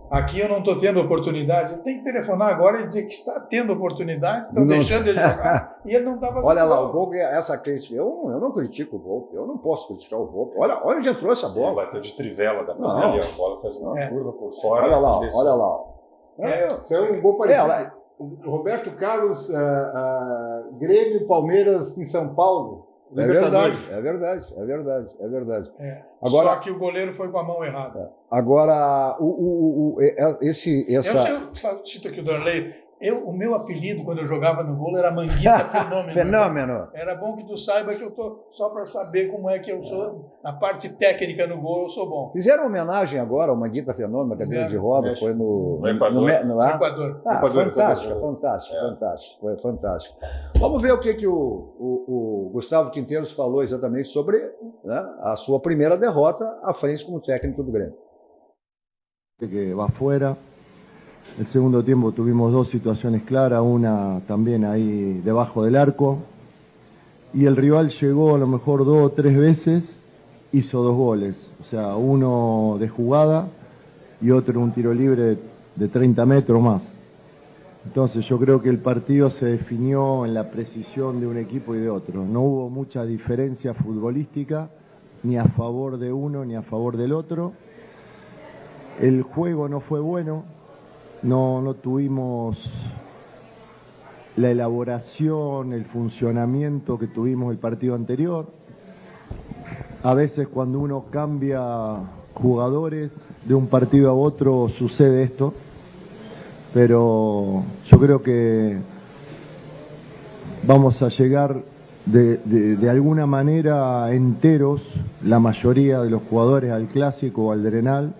aqui eu não estou tendo oportunidade. Ele tem que telefonar agora e dizer que está tendo oportunidade, estão deixando ele jogar, e ele não estava. Olha lá, o Volpe, essa crítica, eu não critico o Volpe, eu não posso criticar o Volpe. Olha onde entrou essa bola. Ele bateu de trivela da ali, a bola fez uma curva por fora. Olha lá. Isso é um gol parecido. O Roberto Carlos, Grêmio, Palmeiras em São Paulo. É verdade. Agora, só que o goleiro foi com a mão errada. Agora, Eu cito aqui o Darley. O meu apelido, quando eu jogava no gol, era Manguita Fenômeno. Fenômeno. Era bom que tu saiba que eu tô só para saber como é que eu sou. Na parte técnica no gol, eu sou bom. Fizeram homenagem agora ao Manguita Fenômeno, a cadeira de roda, foi no Equador. Fantástico. Foi fantástico. Vamos ver o que o Gustavo Quinteiros falou exatamente sobre, né, a sua primeira derrota à frente como técnico do Grêmio. Que va afuera. El segundo tiempo tuvimos 2 situaciones claras, una también ahí debajo del arco, y el rival llegó a lo mejor 2 o 3 veces, hizo 2 goles, o sea, uno de jugada y otro un tiro libre de 30 metros más. Entonces yo creo que el partido se definió en la precisión de un equipo y de otro. No hubo mucha diferencia futbolística, ni a favor de uno ni a favor del otro. El juego no fue bueno. No tuvimos la elaboración, el funcionamiento que tuvimos el partido anterior. A veces cuando uno cambia jugadores de un partido a otro sucede esto, pero yo creo que vamos a llegar de alguna manera enteros, la mayoría de los jugadores, al Clásico o al Drenal,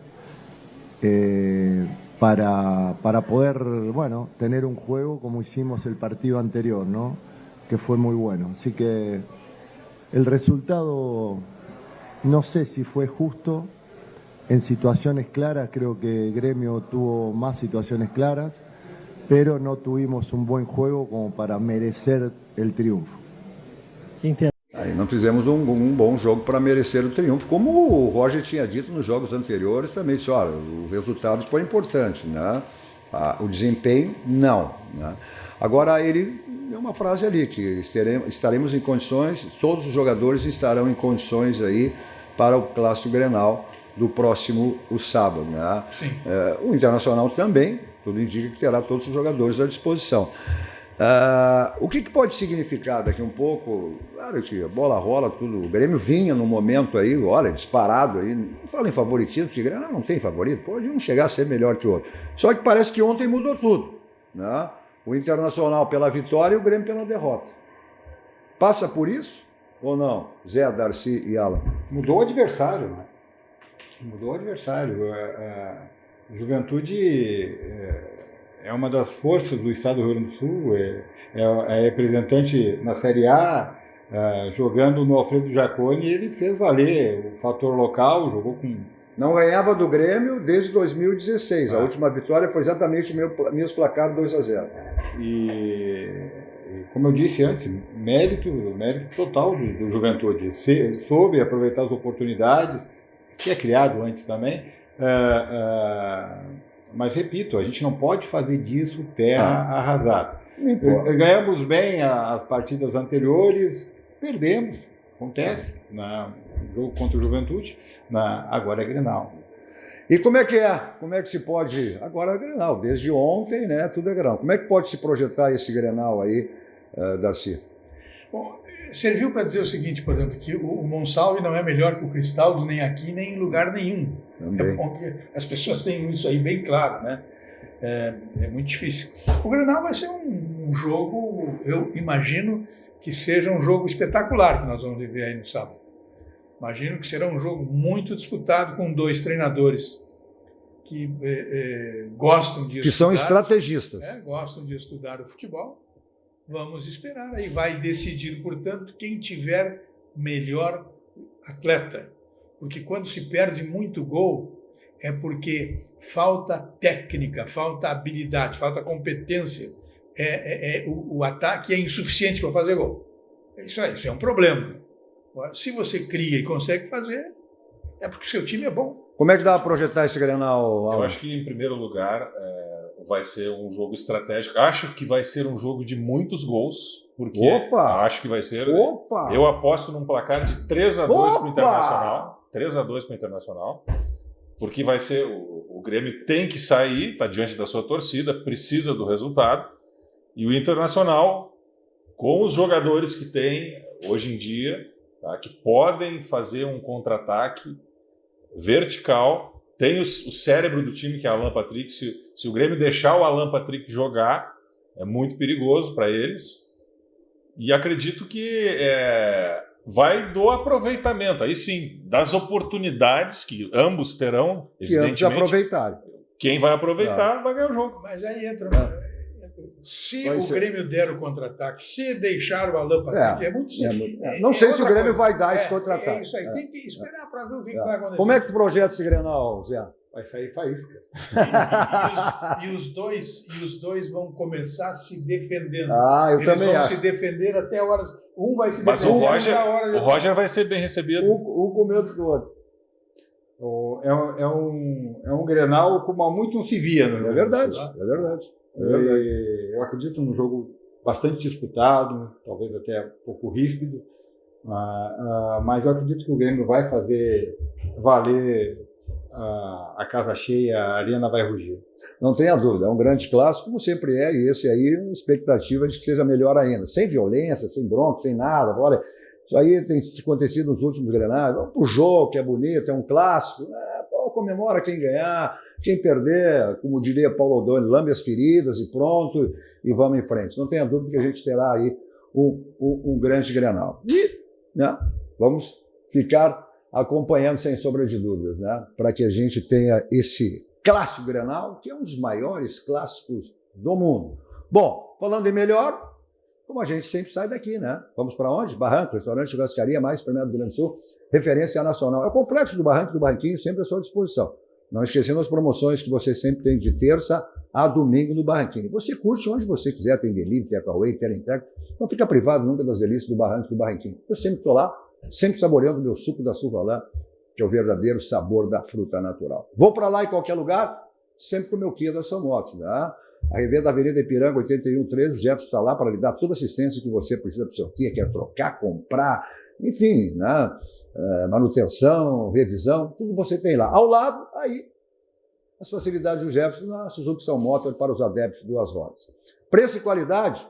para poder, bueno, tener un juego como hicimos el partido anterior, ¿no? Que fue muy bueno. Así que el resultado, no sé si fue justo. En situaciones claras, creo que Gremio tuvo más situaciones claras, pero no tuvimos un buen juego como para merecer el triunfo. Aí não fizemos um bom jogo para merecer o triunfo, como o Roger tinha dito nos jogos anteriores também, disse, olha, o resultado foi importante, né? O desempenho, não. Né? Agora, ele é uma frase ali, que estaremos em condições, todos os jogadores estarão em condições aí para o Clássico Grenal do próximo sábado. Né? Sim. O Internacional também, tudo indica que terá todos os jogadores à disposição. O que pode significar daqui um pouco? Claro que a bola rola, tudo. O Grêmio vinha no momento aí, olha, disparado aí. Não falo em favoritismo, porque o Grêmio não tem favorito, pode um chegar a ser melhor que o outro. Só que parece que ontem mudou tudo. Né? O Internacional pela vitória e o Grêmio pela derrota. Passa por isso ou não? Zé, Darcy e Alan. Mudou o adversário, né? Mudou o adversário. Juventude é uma das forças do estado do Rio Grande do Sul, é representante na Série A, jogando no Alfredo Jaconi, e ele fez valer o fator local, jogou com... Não ganhava do Grêmio desde 2016, a última vitória foi exatamente o meu placar 2-0. E como eu disse antes, mérito total do Juventude, soube aproveitar as oportunidades, que é criado antes também, mas repito, a gente não pode fazer disso terra arrasada. Ganhamos bem as partidas anteriores, perdemos, acontece, no jogo contra o Juventude, agora é Grenal. E como é que é? Como é que se pode... Agora é Grenal, desde ontem, né, tudo é Grenal. Como é que pode se projetar esse Grenal aí, Darcy? Bom, serviu para dizer o seguinte, por exemplo, que o Monsalve não é melhor que o Cristaldo, nem aqui, nem em lugar nenhum. Também. É bom que as pessoas tenham isso aí bem claro, né? É muito difícil. O Grenal vai ser um jogo, eu imagino que seja um jogo espetacular que nós vamos viver aí no sábado. Imagino que será um jogo muito disputado com dois treinadores que gostam de estudar. Que são estrategistas. Gostam de estudar o futebol. Vamos esperar. Aí vai decidir, portanto, quem tiver melhor atleta. Porque quando se perde muito gol, é porque falta técnica, falta habilidade, falta competência. O ataque é insuficiente para fazer gol. É isso aí, isso é um problema. Agora, se você cria e consegue fazer, é porque o seu time é bom. Como é que dá para projetar esse Grenal, Alan? Eu acho que, em primeiro lugar, vai ser um jogo estratégico. Acho que vai ser um jogo de muitos gols, porque acho que vai ser... Eu aposto num placar de 3-2 para o Internacional. 3-2 para o Internacional. Porque vai ser... O Grêmio tem que sair, está diante da sua torcida, precisa do resultado. E o Internacional, com os jogadores que tem hoje em dia, tá, que podem fazer um contra-ataque vertical, tem o cérebro do time, que é Alan Patrick. Se o Grêmio deixar o Alan Patrick jogar, é muito perigoso para eles. E acredito que vai do aproveitamento, aí sim, das oportunidades que ambos terão, evidentemente. Que ambos aproveitarem. Quem vai aproveitar vai ganhar o jogo. Mas aí entra... Se o Grêmio der o contra-ataque, se deixar o Alan Patrick, é muito simples. Não sei se o Grêmio vai dar esse contra-ataque. É isso aí, tem que esperar para ver o que vai acontecer. Como é que tu projeta esse Grenal, Zé? Vai sair faísca. E os dois vão começar se defendendo. Eu também acho. Eles vão se defender até a hora... Um vai se defender até a hora... O Roger vai ser bem recebido. Um com medo do outro. É um Grenal como há muito não se via. É verdade, é verdade. Eu acredito num jogo bastante disputado, talvez até um pouco ríspido, mas eu acredito que o Grêmio vai fazer valer a casa cheia, a arena vai rugir. Não tenha dúvida, é um grande clássico, como sempre é, e esse aí, expectativa de que seja melhor ainda. Sem violência, sem bronca, sem nada. Olha, isso aí tem acontecido nos últimos Grenais. Vamos pro jogo, que é bonito, é um clássico. Comemora quem ganhar, quem perder, como diria Paulo Odoni, lambe as feridas e pronto, e vamos em frente. Não tenha dúvida que a gente terá aí um grande Grenal. E vamos ficar acompanhando sem sombra de dúvidas, né? Para que a gente tenha esse Clássico Grenal, que é um dos maiores clássicos do mundo. Bom, falando em melhor, como a gente sempre sai daqui, né? Vamos para onde? Barranco, restaurante churrascaria mais premiado do Rio Grande do Sul, referência nacional. É o complexo do Barranco e do Barranquinho, sempre à sua disposição. Não esquecendo as promoções que você sempre tem de terça a domingo no Barranquinho. Você curte onde você quiser, tem delivery, tem takeaway, tem entrega. Não fica privado nunca das delícias do Barranco e do Barranquinho. Eu sempre estou lá, sempre saboreando o meu suco da Suvalã, que é o verdadeiro sabor da fruta natural. Vou para lá em qualquer lugar, sempre com o meu Kia da Sun Motos, tá? A revenda da Avenida Ipiranga 8113, o Jefferson está lá para lhe dar toda a assistência que você precisa para o seu Kia, quer trocar, comprar, enfim, né? Manutenção, revisão, tudo você tem lá. Ao lado, aí, as facilidades do Jefferson na Suzuki Sun Motor para os adeptos de duas rodas. Preço e qualidade,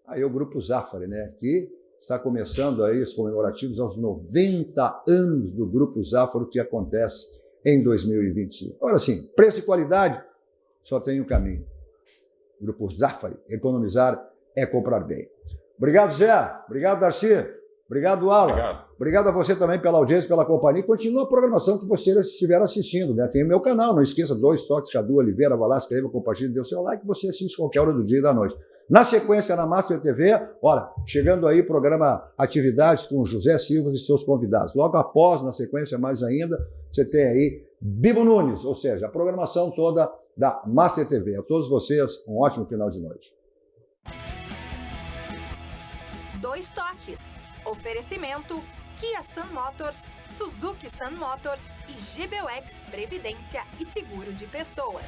aí o Grupo Zafari, né? Que está começando aí os comemorativos aos 90 anos do Grupo Zafari, que acontece em 2025. Agora sim, preço e qualidade, só tem um caminho. Grupo Zafari, economizar é comprar bem. Obrigado, Zé. Obrigado, Darcy. Obrigado, Alan. Obrigado a você também pela audiência, pela companhia. Continua a programação que você estiver assistindo, né? Tem o meu canal, não esqueça, 2 Toques, Cadu Oliveira, vai lá, inscreva, compartilhe, dê o seu like, você assiste qualquer hora do dia e da noite. Na sequência, na Master TV, olha, chegando aí o programa Atividades com José Silva e seus convidados. Logo após, na sequência mais ainda, você tem aí Bibo Nunes, ou seja, a programação toda da Master TV. A todos vocês, um ótimo final de noite. 2 Toques. Oferecimento Kia Sun Motors, Suzuki Sun Motors e GBUX Previdência e Seguro de Pessoas.